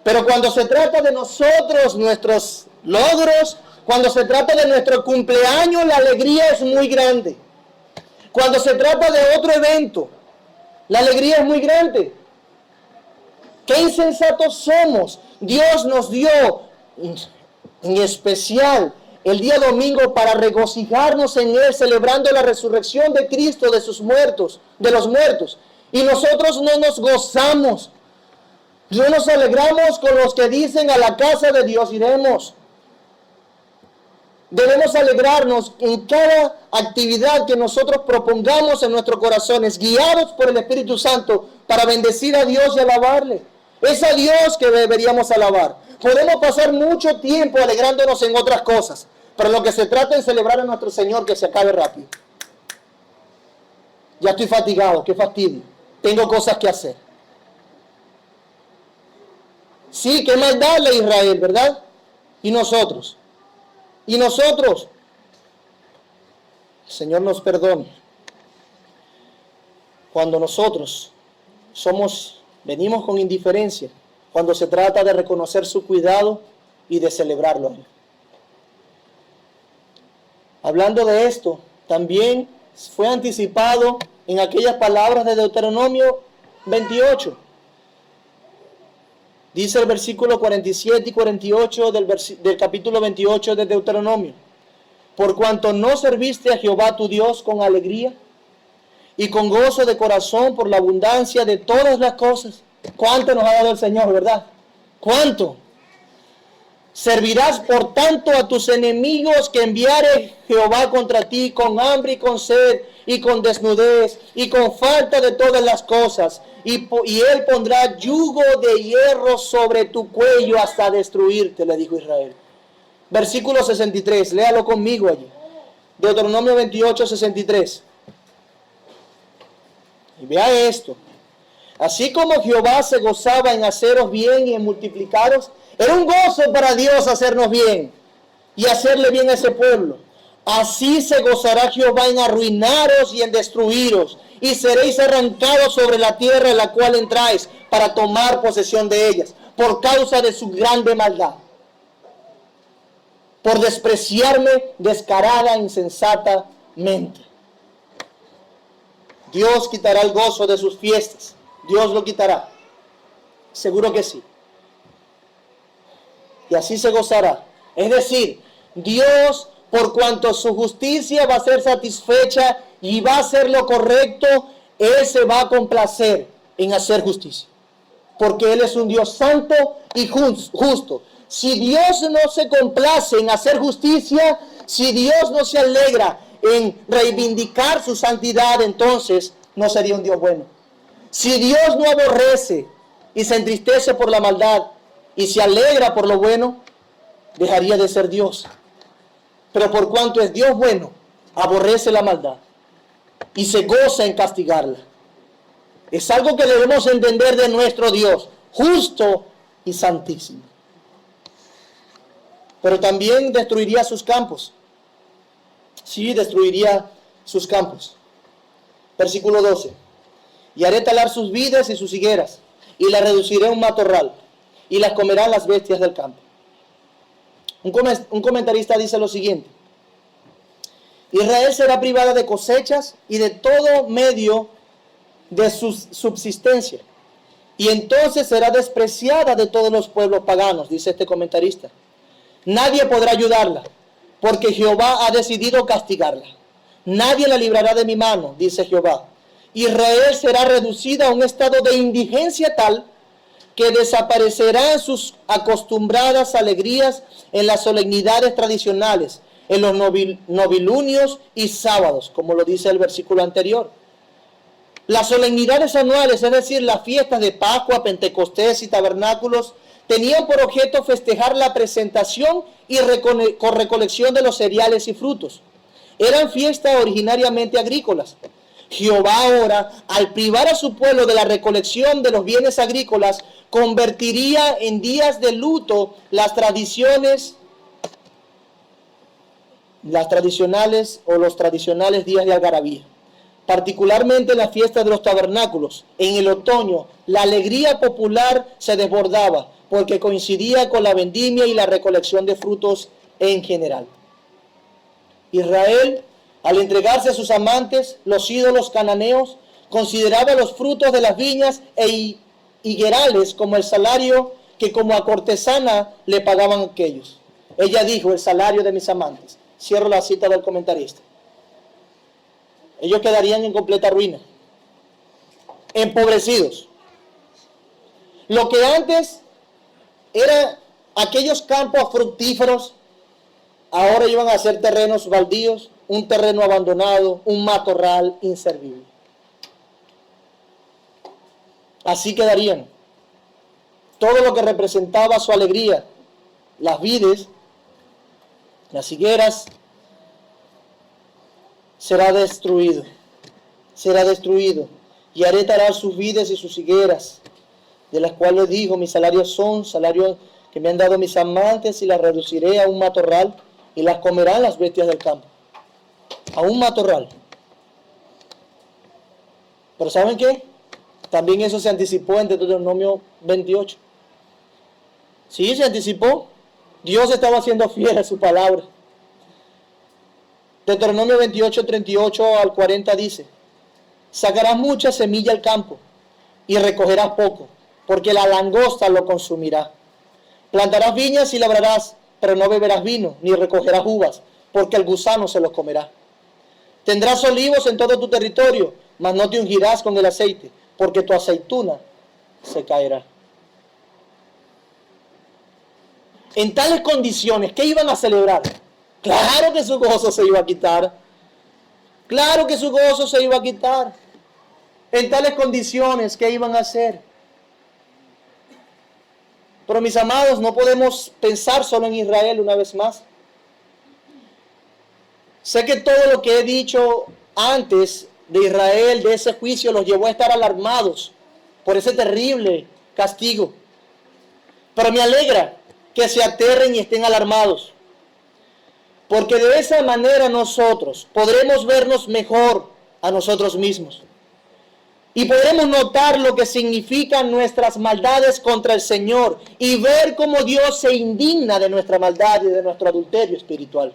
Pero cuando se trata de nosotros, nuestros logros, cuando se trata de nuestro cumpleaños, la alegría es muy grande. Cuando se trata de otro evento, la alegría es muy grande. ¡Qué insensatos somos! Dios nos dio en especial el día domingo para regocijarnos en Él, celebrando la resurrección de Cristo de sus muertos, de los muertos. Y nosotros no nos gozamos, no nos alegramos con los que dicen a la casa de Dios iremos. Debemos alegrarnos en cada actividad que nosotros propongamos en nuestros corazones, guiados por el Espíritu Santo para bendecir a Dios y alabarle. Es a Dios que deberíamos alabar. Podemos pasar mucho tiempo alegrándonos en otras cosas, pero lo que se trata es celebrar a nuestro Señor, que se acabe rápido. Ya estoy fatigado, qué fastidio. Tengo cosas que hacer. Sí, qué maldad la Israel, ¿verdad? Y nosotros. El Señor nos perdone. Cuando nosotros venimos con indiferencia, cuando se trata de reconocer su cuidado y de celebrarlo. Hablando de esto, también fue anticipado en aquellas palabras de Deuteronomio 28. Dice el versículo 47 y 48 del capítulo 28 de Deuteronomio: por cuanto no serviste a Jehová tu Dios con alegría y con gozo de corazón por la abundancia de todas las cosas. ¿Cuánto nos ha dado el Señor, verdad? ¿Cuánto? Servirás por tanto a tus enemigos que enviare Jehová contra ti con hambre y con sed y con desnudez y con falta de todas las cosas. Y él pondrá yugo de hierro sobre tu cuello hasta destruirte, le dijo Israel. Versículo 63, léalo conmigo allí. Deuteronomio 28, 63. Y vea esto. Así como Jehová se gozaba en haceros bien y en multiplicaros, era un gozo para Dios hacernos bien y hacerle bien a ese pueblo. Así se gozará Jehová en arruinaros y en destruiros, y seréis arrancados sobre la tierra en la cual entráis para tomar posesión de ellas, por causa de su grande maldad, por despreciarme descarada, insensatamente. Dios quitará el gozo de sus fiestas. Dios lo quitará. Seguro que sí. Y así se gozará. Es decir, Dios, por cuanto su justicia va a ser satisfecha y va a hacer lo correcto, Él se va a complacer en hacer justicia. Porque Él es un Dios santo y justo. Si Dios no se complace en hacer justicia, si Dios no se alegra en reivindicar su santidad, entonces no sería un Dios bueno. Si Dios no aborrece y se entristece por la maldad y se alegra por lo bueno, dejaría de ser Dios. Pero por cuanto es Dios bueno, aborrece la maldad y se goza en castigarla. Es algo que debemos entender de nuestro Dios, justo y santísimo. Pero también destruiría sus campos. Sí, destruiría sus campos. Versículo 12. Y haré talar sus vides y sus higueras, y las reduciré a un matorral, y las comerán las bestias del campo. Un comentarista dice lo siguiente: Israel será privada de cosechas y de todo medio de su subsistencia, y entonces será despreciada de todos los pueblos paganos, dice este comentarista. Nadie podrá ayudarla, porque Jehová ha decidido castigarla. Nadie la librará de mi mano, dice Jehová. Israel será reducida a un estado de indigencia tal que desaparecerán sus acostumbradas alegrías en las solemnidades tradicionales, en los novilunios y sábados, como lo dice el versículo anterior. Las solemnidades anuales, es decir, las fiestas de Pascua, Pentecostés y tabernáculos, tenían por objeto festejar la presentación y recolección de los cereales y frutos. Eran fiestas originariamente agrícolas, Jehová ahora, al privar a su pueblo de la recolección de los bienes agrícolas, convertiría en días de luto las tradicionales o los tradicionales días de algarabía. Particularmente en la fiesta de los tabernáculos, en el otoño, la alegría popular se desbordaba porque coincidía con la vendimia y la recolección de frutos en general. Israel, al entregarse a sus amantes, los ídolos cananeos, consideraba los frutos de las viñas e higuerales como el salario que como a cortesana le pagaban aquellos. Ella dijo, el salario de mis amantes. Cierro la cita del comentarista. Ellos quedarían en completa ruina, empobrecidos. Lo que antes era aquellos campos fructíferos, ahora iban a ser terrenos baldíos, un terreno abandonado, un matorral inservible. Así quedarían. Todo lo que representaba su alegría, las vides, las higueras, será destruido, y haré tarar sus vides y sus higueras, de las cuales dijo, mis salarios son salarios que me han dado mis amantes, y las reduciré a un matorral, y las comerán las bestias del campo. A un matorral. Pero ¿saben qué? También eso se anticipó en Deuteronomio 28. Sí, se anticipó. Dios estaba siendo fiel a su palabra. Deuteronomio 28, 38 al 40 dice, sacarás mucha semilla al campo y recogerás poco, porque la langosta lo consumirá. Plantarás viñas y labrarás, pero no beberás vino, ni recogerás uvas, porque el gusano se los comerá. Tendrás olivos en todo tu territorio, mas no te ungirás con el aceite, porque tu aceituna se caerá. En tales condiciones, ¿qué iban a celebrar? Claro que su gozo se iba a quitar. Claro que su gozo se iba a quitar. En tales condiciones, ¿qué iban a hacer? Pero mis amados, no podemos pensar solo en Israel una vez más. Sé que todo lo que he dicho antes de Israel, de ese juicio, los llevó a estar alarmados por ese terrible castigo. Pero me alegra que se aterren y estén alarmados. Porque de esa manera nosotros podremos vernos mejor a nosotros mismos. Y podremos notar lo que significan nuestras maldades contra el Señor y ver cómo Dios se indigna de nuestra maldad y de nuestro adulterio espiritual.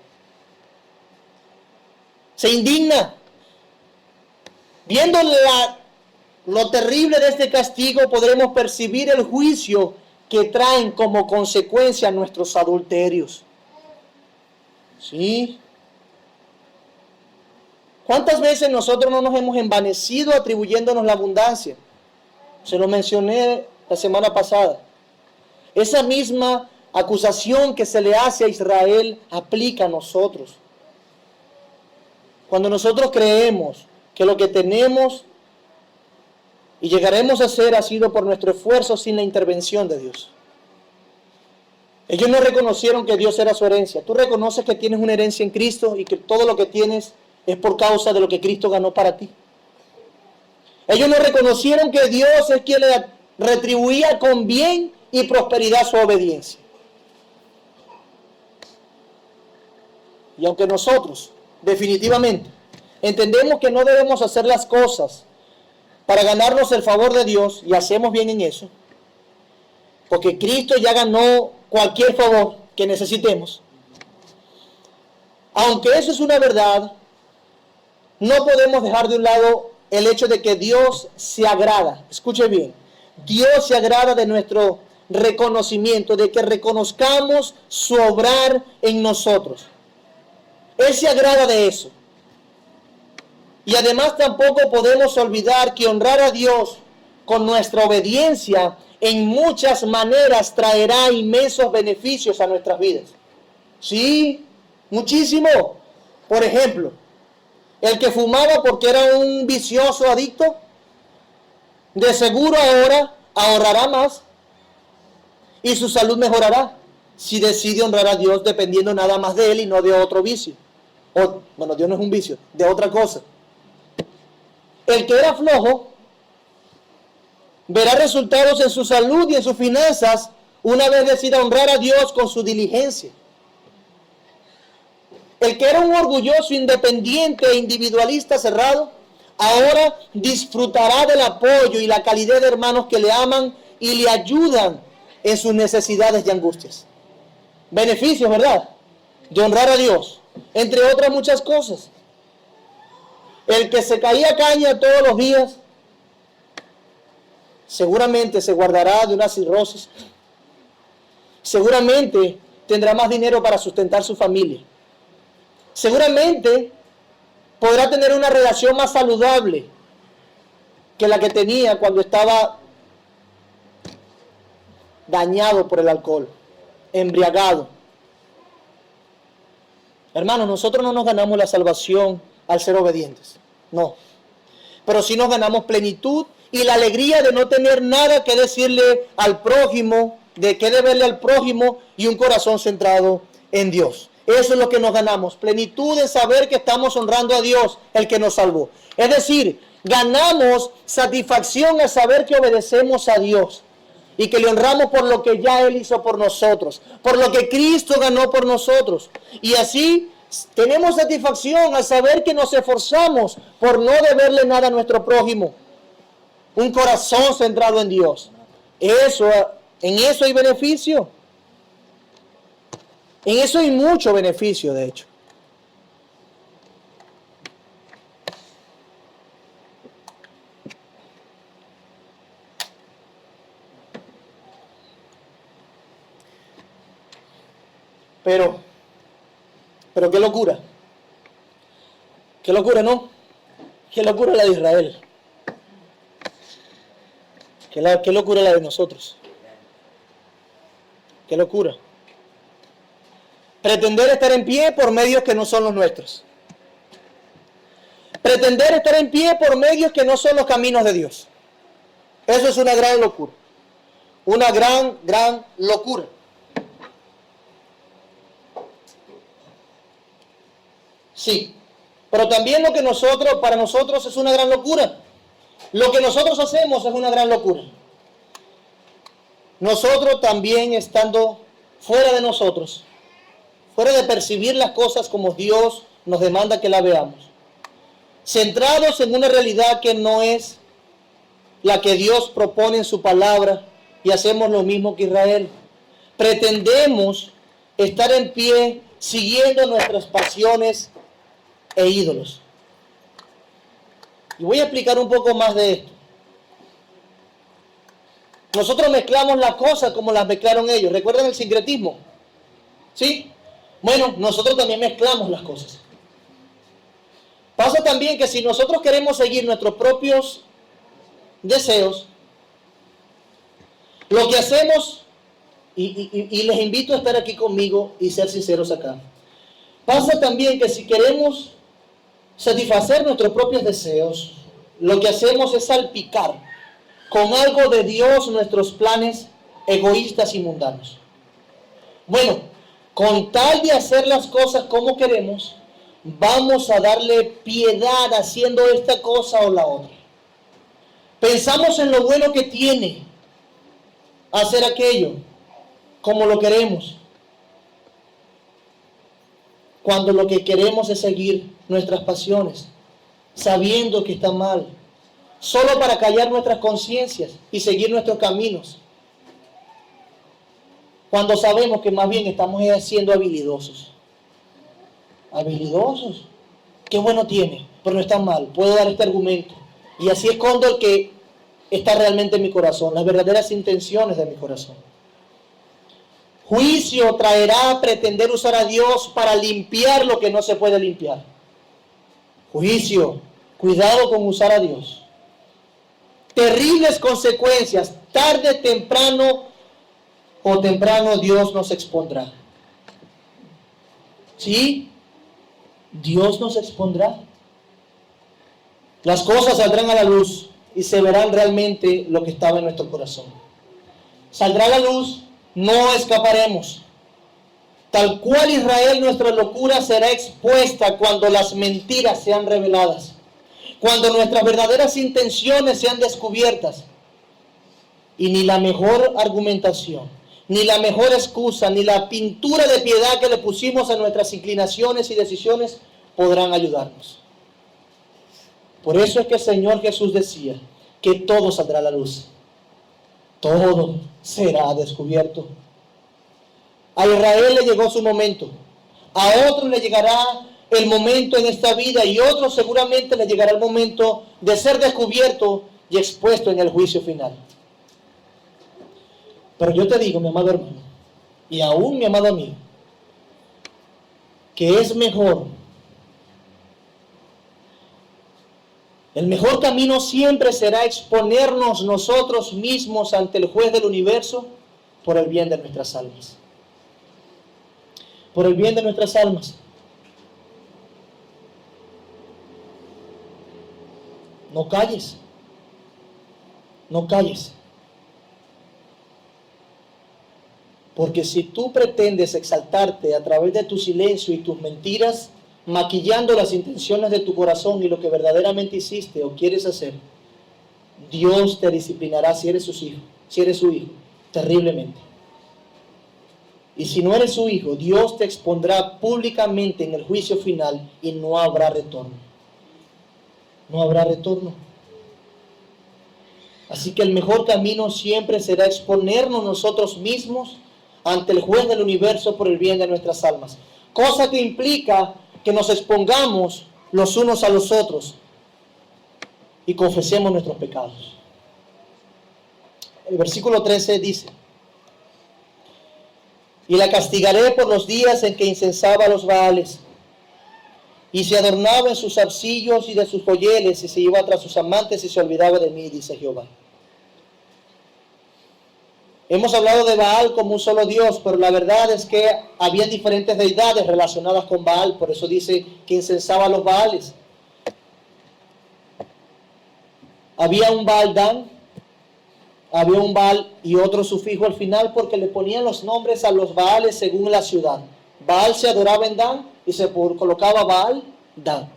Se indigna. Viendo lo terrible de este castigo, podremos percibir el juicio que traen como consecuencia nuestros adulterios. ¿Sí? ¿Cuántas veces nosotros no nos hemos envanecido atribuyéndonos la abundancia? Se lo mencioné la semana pasada. Esa misma acusación que se le hace a Israel aplica a nosotros. Cuando nosotros creemos que lo que tenemos y llegaremos a ser ha sido por nuestro esfuerzo sin la intervención de Dios. Ellos no reconocieron que Dios era su herencia. Tú reconoces que tienes una herencia en Cristo y que todo lo que tienes es por causa de lo que Cristo ganó para ti. Ellos no reconocieron que Dios es quien le retribuía con bien y prosperidad su obediencia. Y aunque nosotros, definitivamente, entendemos que no debemos hacer las cosas para ganarnos el favor de Dios, y hacemos bien en eso, porque Cristo ya ganó cualquier favor que necesitemos. Aunque eso es una verdad, no podemos dejar de un lado el hecho de que Dios se agrada. Escuche bien, Dios se agrada de nuestro reconocimiento, de que reconozcamos su obrar en nosotros. Él se agrada de eso. Y además tampoco podemos olvidar que honrar a Dios con nuestra obediencia en muchas maneras traerá inmensos beneficios a nuestras vidas. Sí, muchísimo. Por ejemplo, el que fumaba porque era un vicioso adicto, de seguro ahora ahorrará más y su salud mejorará si decide honrar a Dios dependiendo nada más de Él y no de otro vicio. Bueno, Dios no es un vicio, de otra cosa. El que era flojo verá resultados en su salud y en sus finanzas una vez decida honrar a Dios con su diligencia. El que era un orgulloso, independiente e individualista cerrado, ahora disfrutará del apoyo y la calidez de hermanos que le aman y le ayudan en sus necesidades y angustias. Beneficios, ¿verdad?, de honrar a Dios, entre otras muchas cosas. El que se caía caña todos los días, seguramente se guardará de una cirrosis. Seguramente tendrá más dinero para sustentar su familia. Seguramente podrá tener una relación más saludable que la que tenía cuando estaba dañado por el alcohol, embriagado. Hermanos, nosotros no nos ganamos la salvación al ser obedientes, no. Pero sí nos ganamos plenitud y la alegría de no tener nada que decirle al prójimo, de qué deberle al prójimo y un corazón centrado en Dios. Eso es lo que nos ganamos, plenitud en saber que estamos honrando a Dios, el que nos salvó. Es decir, ganamos satisfacción al saber que obedecemos a Dios y que le honramos por lo que ya Él hizo por nosotros, por lo que Cristo ganó por nosotros. Y así tenemos satisfacción al saber que nos esforzamos por no deberle nada a nuestro prójimo. Un corazón centrado en Dios. En eso hay beneficio. En eso hay mucho beneficio, de hecho. Pero qué locura. Qué locura, ¿no? Qué locura la de Israel. Qué locura la de nosotros. Qué locura. Pretender estar en pie por medios que no son los nuestros. Pretender estar en pie por medios que no son los caminos de Dios. Eso es una gran locura. Una gran locura. Sí, pero también lo que para nosotros es una gran locura. Lo que nosotros hacemos es una gran locura. Nosotros también estando fuera de nosotros, fuera de percibir las cosas como Dios nos demanda que la veamos, centrados en una realidad que no es la que Dios propone en su palabra, y hacemos lo mismo que Israel. Pretendemos estar en pie siguiendo nuestras pasiones e ídolos. Y voy a explicar un poco más de esto. Nosotros mezclamos las cosas como las mezclaron ellos. ¿Recuerdan el sincretismo? ¿Sí? Bueno, nosotros también mezclamos las cosas. Pasa también que si nosotros queremos seguir nuestros propios deseos, lo que hacemos, y les invito a estar aquí conmigo y ser sinceros acá, pasa también que si queremos satisfacer nuestros propios deseos, lo que hacemos es salpicar con algo de Dios nuestros planes egoístas y mundanos. Bueno, con tal de hacer las cosas como queremos, vamos a darle piedad haciendo esta cosa o la otra. Pensamos en lo bueno que tiene hacer aquello como lo queremos, cuando lo que queremos es seguir nuestras pasiones, sabiendo que está mal, solo para callar nuestras conciencias y seguir nuestros caminos, cuando sabemos que más bien estamos siendo habilidosos. ¿Habilidosos? Qué bueno tiene, pero no está mal, puedo dar este argumento, y así escondo el que está realmente en mi corazón, las verdaderas intenciones de mi corazón. Juicio traerá pretender usar a Dios para limpiar lo que no se puede limpiar. Juicio, cuidado con usar a Dios. Terribles consecuencias, tarde, temprano Dios nos expondrá. ¿Sí? Dios nos expondrá. Las cosas saldrán a la luz y se verán realmente lo que estaba en nuestro corazón. Saldrá a la luz, no escaparemos. Tal cual Israel, nuestra locura será expuesta cuando las mentiras sean reveladas. cuando nuestras verdaderas intenciones sean descubiertas, y ni la mejor argumentación, ni la mejor excusa, ni la pintura de piedad que le pusimos a nuestras inclinaciones y decisiones podrán ayudarnos. Por eso es que el Señor Jesús decía que todo saldrá a la luz. Todo será descubierto. A Israel le llegó su momento. A otros le llegará el momento en esta vida y otros seguramente le llegará el momento de ser descubierto y expuesto en el juicio final. Pero yo te digo, mi amado hermano, y aún mi amado amigo, que es mejor, el mejor camino siempre será exponernos nosotros mismos ante el juez del universo por el bien de nuestras almas. Por el bien de nuestras almas. No calles. No calles. Porque si tú pretendes exaltarte a través de tu silencio y tus mentiras, maquillando las intenciones de tu corazón y lo que verdaderamente hiciste o quieres hacer, Dios te disciplinará si eres su hijo, terriblemente. Y si no eres su hijo, Dios te expondrá públicamente en el juicio final y no habrá retorno. No habrá retorno. Así que el mejor camino siempre será exponernos nosotros mismos ante el juez del universo por el bien de nuestras almas. Cosa que implica que nos expongamos los unos a los otros y confesemos nuestros pecados. El versículo 13 dice: y la castigaré por los días en que incensaba a los Baales, y se adornaba en sus zarcillos y de sus joyeles, y se iba tras sus amantes y se olvidaba de mí, dice Jehová. Hemos hablado de Baal como un solo Dios, pero la verdad es que había diferentes deidades relacionadas con Baal. Por eso dice que incensaba a los Baales. Había un Baal Dan, había un Baal y otro sufijo al final, porque le ponían los nombres a los Baales según la ciudad. Baal se adoraba en Dan y se colocaba Baal Dan.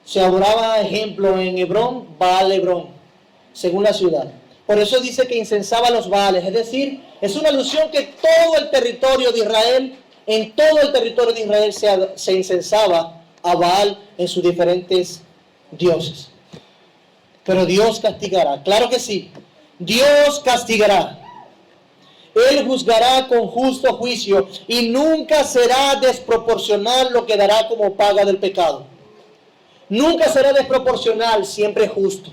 Se adoraba, ejemplo, en Hebrón, Baal Hebrón, según la ciudad. Por eso dice que incensaba a los Baales, es decir, es una alusión que todo el territorio de Israel, en todo el territorio de Israel se incensaba a Baal en sus diferentes dioses. Pero Dios castigará, claro que sí, Dios castigará. Él juzgará con justo juicio y nunca será desproporcional lo que dará como paga del pecado. Nunca será desproporcional, siempre justo.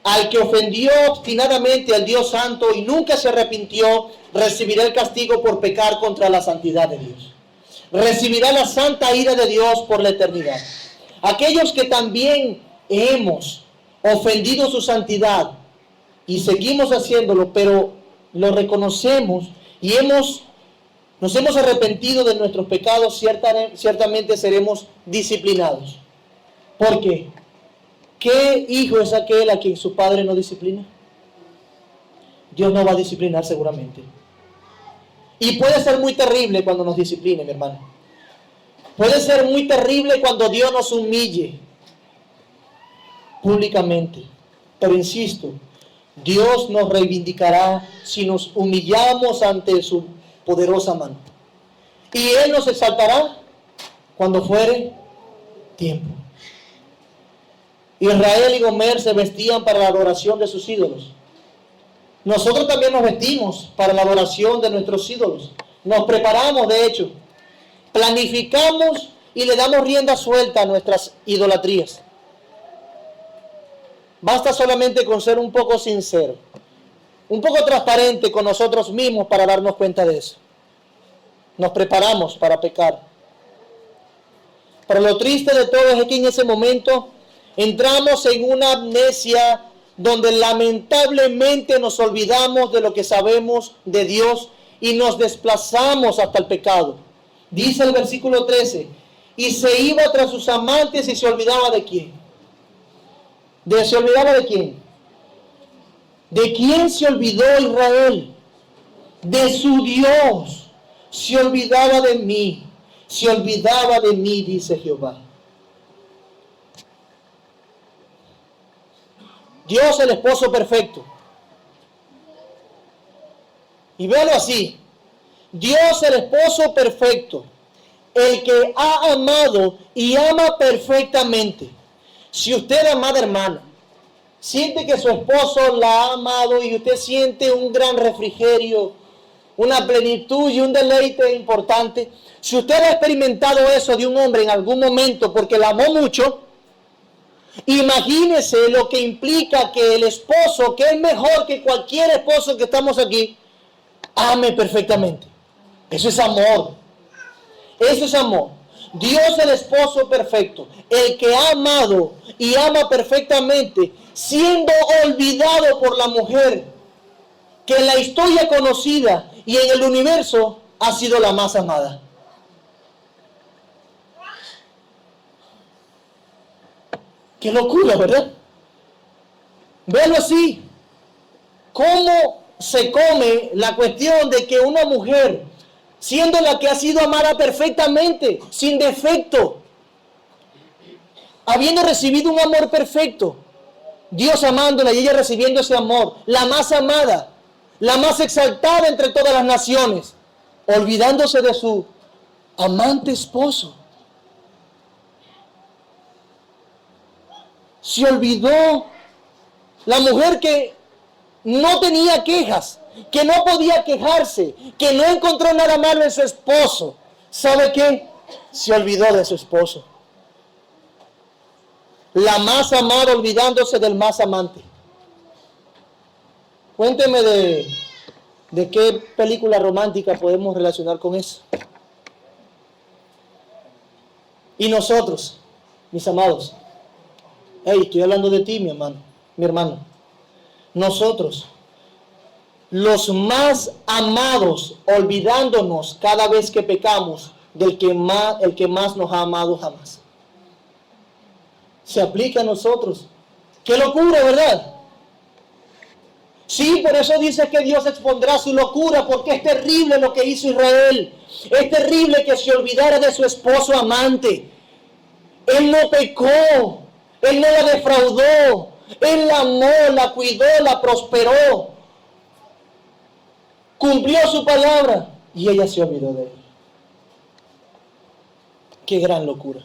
Al que ofendió obstinadamente al Dios Santo y nunca se arrepintió, recibirá el castigo por pecar contra la santidad de Dios. Recibirá la santa ira de Dios por la eternidad. Aquellos que también hemos ofendido su santidad y seguimos haciéndolo, pero lo reconocemos y nos hemos arrepentido de nuestros pecados, ciertamente seremos disciplinados. ¿Por qué? ¿Qué hijo es aquel a quien su padre no disciplina? Dios no va a disciplinar seguramente. Y puede ser muy terrible cuando nos discipline, mi hermano. Puede ser muy terrible cuando Dios nos humille públicamente. Pero insisto, Dios nos reivindicará si nos humillamos ante su poderosa mano. Y Él nos exaltará cuando fuere tiempo. Israel y Gomer se vestían para la adoración de sus ídolos. Nosotros también nos vestimos para la adoración de nuestros ídolos. Nos preparamos, de hecho. Planificamos y le damos rienda suelta a nuestras idolatrías. Basta solamente con ser un poco sincero, un poco transparente con nosotros mismos para darnos cuenta de eso. Nos preparamos para pecar. Pero lo triste de todo es que en ese momento entramos en una amnesia donde lamentablemente nos olvidamos de lo que sabemos de Dios y nos desplazamos hasta el pecado. Dice el versículo 13, y se iba tras sus amantes y se olvidaba de quién. ¿Se olvidaba de quién? ¿De quién se olvidó Israel? De su Dios. Se olvidaba de mí. Se olvidaba de mí, dice Jehová. Dios el esposo perfecto. Y véalo así. Dios el esposo perfecto. El que ha amado y ama perfectamente. Si usted, amada hermana, siente que su esposo la ha amado y usted siente un gran refrigerio, una plenitud y un deleite importante, si usted ha experimentado eso de un hombre en algún momento porque la amó mucho, imagínese lo que implica que el esposo, que es mejor que cualquier esposo que estamos aquí, ame perfectamente. Eso es amor. Eso es amor. Dios el esposo perfecto, el que ha amado y ama perfectamente, siendo olvidado por la mujer, que en la historia conocida y en el universo ha sido la más amada. Qué locura, ¿verdad? Véalo así. ¿Cómo se come la cuestión de que una mujer, siendo la que ha sido amada perfectamente, sin defecto, habiendo recibido un amor perfecto, Dios amándola y ella recibiendo ese amor, la más amada, la más exaltada entre todas las naciones, olvidándose de su amante esposo? Se olvidó la mujer que no tenía quejas, que no podía quejarse, que no encontró nada malo en su esposo. ¿Sabe qué? Se olvidó de su esposo. La más amada olvidándose del más amante. Cuénteme de qué película romántica podemos relacionar con eso. Y nosotros, mis amados, hey, estoy hablando de ti, mi hermano. Nosotros, los más amados, olvidándonos cada vez que pecamos del que el que más nos ha amado jamás. Se aplica a nosotros. ¡Qué locura!, ¿verdad? Sí, por eso dice que Dios expondrá su locura, porque es terrible lo que hizo Israel. Es terrible que se olvidara de su esposo amante. Él no pecó, él no la defraudó, él la amó, la cuidó, la prosperó. Cumplió su palabra y ella se olvidó de él. Qué gran locura.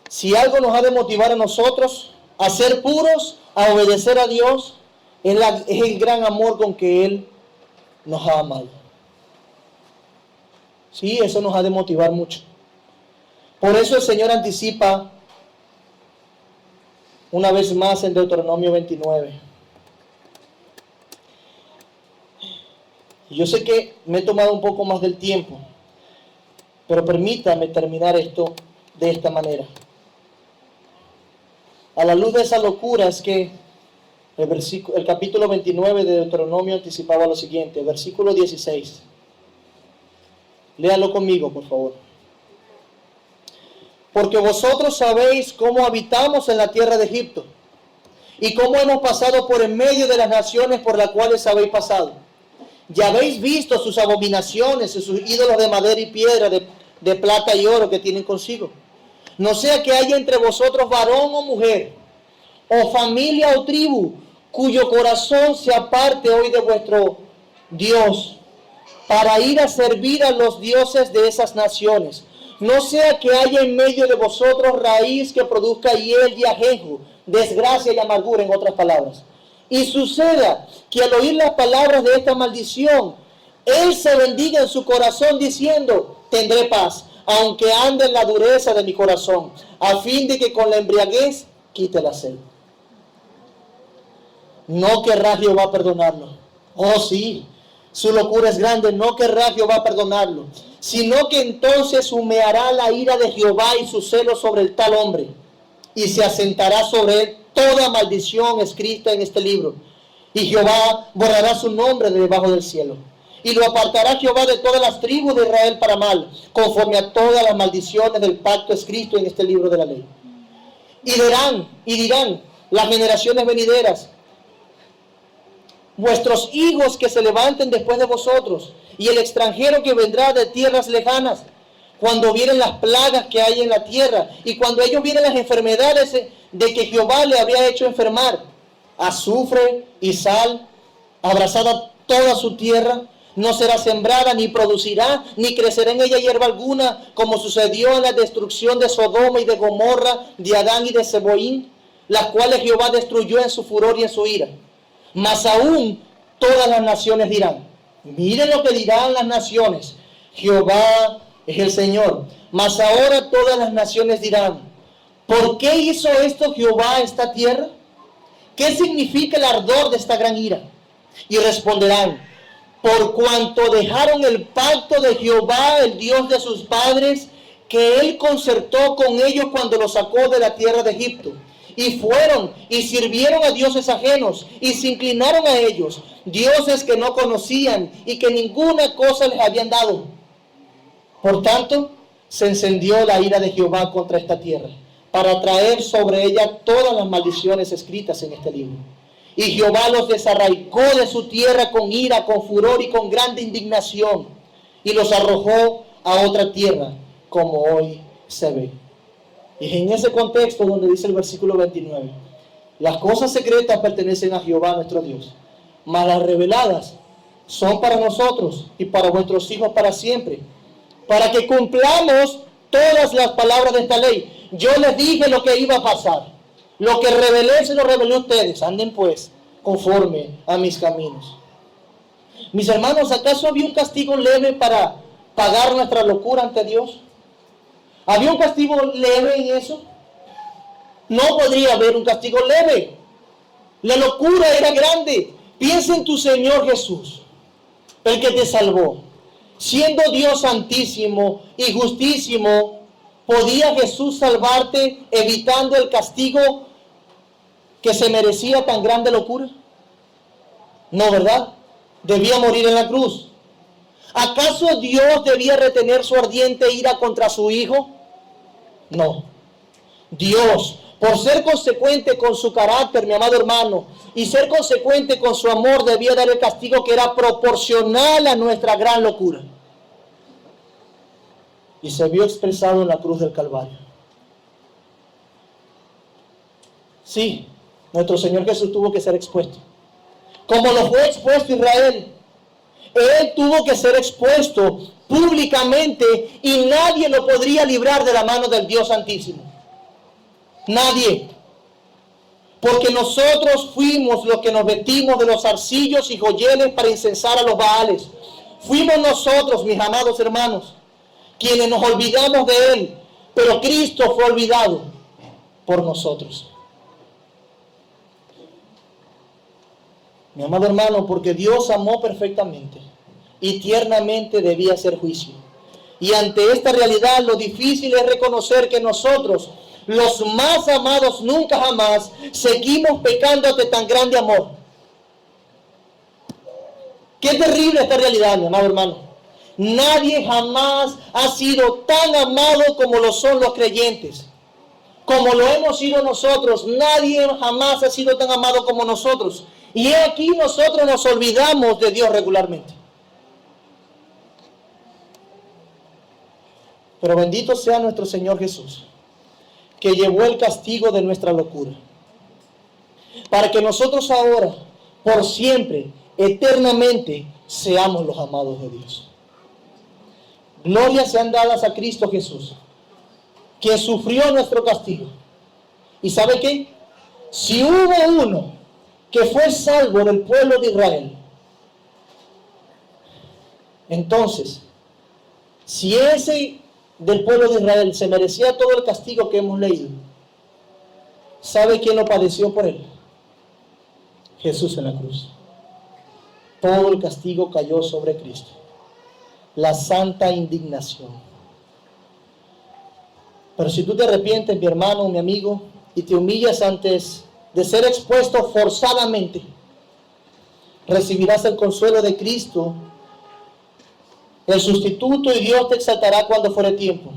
Si algo nos ha de motivar a nosotros a ser puros, a obedecer a Dios, es el gran amor con que Él nos ha amado. Sí, eso nos ha de motivar mucho. Por eso el Señor anticipa una vez más en Deuteronomio 29. Yo sé que me he tomado un poco más del tiempo, pero permítame terminar esto de esta manera. A la luz de esa locura es que el capítulo 29 de Deuteronomio anticipaba lo siguiente, versículo 16. Léalo conmigo, por favor. Porque vosotros sabéis cómo habitamos en la tierra de Egipto, y cómo hemos pasado por en medio de las naciones por las cuales habéis pasado. Ya habéis visto sus abominaciones y sus ídolos de madera y piedra, de plata y oro que tienen consigo. No sea que haya entre vosotros varón o mujer, o familia o tribu, cuyo corazón se aparte hoy de vuestro Dios, para ir a servir a los dioses de esas naciones. No sea que haya en medio de vosotros raíz que produzca hiel y ajenjo, desgracia y amargura, en otras palabras. Y suceda que al oír las palabras de esta maldición, él se bendiga en su corazón diciendo, tendré paz, aunque ande en la dureza de mi corazón, a fin de que con la embriaguez quite la sed. No querrá Jehová perdonarlo. Oh sí, su locura es grande, no querrá Jehová perdonarlo, sino que entonces humeará la ira de Jehová y su celo sobre el tal hombre, y se asentará sobre él toda maldición escrita en este libro, y Jehová borrará su nombre de debajo del cielo, y lo apartará Jehová de todas las tribus de Israel para mal, conforme a todas las maldiciones del pacto escrito en este libro de la ley. Y dirán las generaciones venideras, vuestros hijos que se levanten después de vosotros, y el extranjero que vendrá de tierras lejanas, cuando vienen las plagas que hay en la tierra, y cuando ellos vienen las enfermedades de que Jehová le había hecho enfermar. Azufre y sal, abrazada toda su tierra, no será sembrada, ni producirá, ni crecerá en ella hierba alguna, como sucedió en la destrucción de Sodoma y de Gomorra, de Adán y de Zeboín, las cuales Jehová destruyó en su furor y en su ira. Mas aún todas las naciones dirán, miren lo que dirán las naciones, Jehová es el Señor. Mas ahora todas las naciones dirán, ¿por qué hizo esto Jehová a esta tierra? ¿Qué significa el ardor de esta gran ira? Y responderán, por cuanto dejaron el pacto de Jehová, el Dios de sus padres, que él concertó con ellos cuando los sacó de la tierra de Egipto. Y fueron y sirvieron a dioses ajenos y se inclinaron a ellos, dioses que no conocían y que ninguna cosa les habían dado. Por tanto, se encendió la ira de Jehová contra esta tierra, para traer sobre ella todas las maldiciones escritas en este libro. Y Jehová los desarraigó de su tierra con ira, con furor y con grande indignación, y los arrojó a otra tierra, como hoy se ve. Y es en ese contexto donde dice el versículo 29, las cosas secretas pertenecen a Jehová nuestro Dios, mas las reveladas son para nosotros y para vuestros hijos para siempre, para que cumplamos todas las palabras de esta ley. Yo les dije lo que iba a pasar. Lo que revelé se lo revelé a ustedes. Anden pues conforme a mis caminos. Mis hermanos, ¿acaso había un castigo leve para pagar nuestra locura ante Dios? ¿Había un castigo leve en eso? No podría haber un castigo leve. La locura era grande. Piensa en tu Señor Jesús, el que te salvó. Siendo Dios santísimo y justísimo, ¿podía Jesús salvarte evitando el castigo que se merecía tan grande locura? No, ¿verdad? Debía morir en la cruz. ¿Acaso Dios debía retener su ardiente ira contra su Hijo? No. Dios, por ser consecuente con su carácter, mi amado hermano, y ser consecuente con su amor, debía dar el castigo que era proporcional a nuestra gran locura. Y se vio expresado en la cruz del Calvario. Sí, nuestro Señor Jesús tuvo que ser expuesto. Como lo fue expuesto Israel. Él tuvo que ser expuesto públicamente y nadie lo podría librar de la mano del Dios Santísimo. Nadie. Porque nosotros fuimos los que nos vestimos de los zarcillos y joyeles para incensar a los Baales. Fuimos nosotros, mis amados hermanos, quienes nos olvidamos de Él, pero Cristo fue olvidado por nosotros. Mi amado hermano, porque Dios amó perfectamente y tiernamente debía hacer juicio. Y ante esta realidad lo difícil es reconocer que nosotros, los más amados nunca jamás, seguimos pecando ante tan grande amor. Qué terrible esta realidad, mi amado hermano. Nadie jamás ha sido tan amado como lo son los creyentes. Como lo hemos sido nosotros, nadie jamás ha sido tan amado como nosotros. Y aquí nosotros nos olvidamos de Dios regularmente. Pero bendito sea nuestro Señor Jesús, que llevó el castigo de nuestra locura, para que nosotros ahora, por siempre, eternamente, seamos los amados de Dios. Glorias sean dadas a Cristo Jesús, quien sufrió nuestro castigo. ¿Y sabe qué? Si hubo uno que fue salvo del pueblo de Israel, entonces, si ese del pueblo de Israel se merecía todo el castigo que hemos leído, ¿sabe quién lo padeció por él? Jesús en la cruz. Todo el castigo cayó sobre Cristo. La santa indignación. Pero si tú te arrepientes, mi hermano, mi amigo, y te humillas antes de ser expuesto forzadamente, recibirás el consuelo de Cristo, el sustituto, y Dios te exaltará cuando fuere tiempo.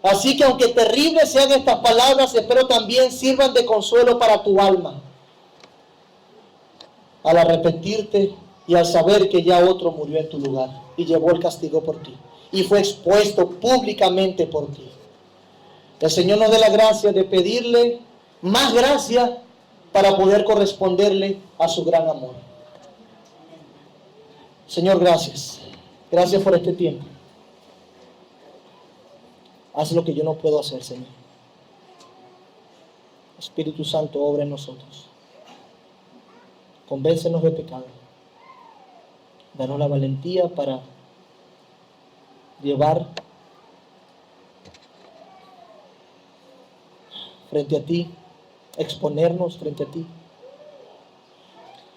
Así que aunque terribles sean estas palabras, espero también sirvan de consuelo para tu alma, al arrepentirte y al saber que ya otro murió en tu lugar y llevó el castigo por ti y fue expuesto públicamente por ti. El Señor nos dé la gracia de pedirle más gracia para poder corresponderle a su gran amor. Señor, gracias. Gracias por este tiempo. Haz lo que yo no puedo hacer, Señor. Espíritu Santo, obra en nosotros. Convéncenos de pecado. Danos la valentía para llevar frente a ti, exponernos frente a ti,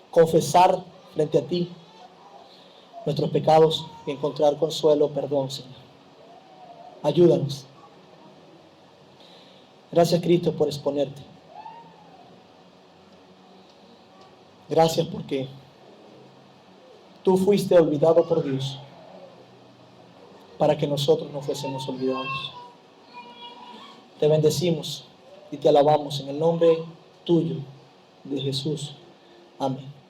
confesar frente a ti nuestros pecados y encontrar consuelo, perdón, Señor. Ayúdanos. Gracias, Cristo, por exponerte. Gracias porque tú fuiste olvidado por Dios para que nosotros no fuésemos olvidados. Te bendecimos y te alabamos en el nombre tuyo, de Jesús. Amén.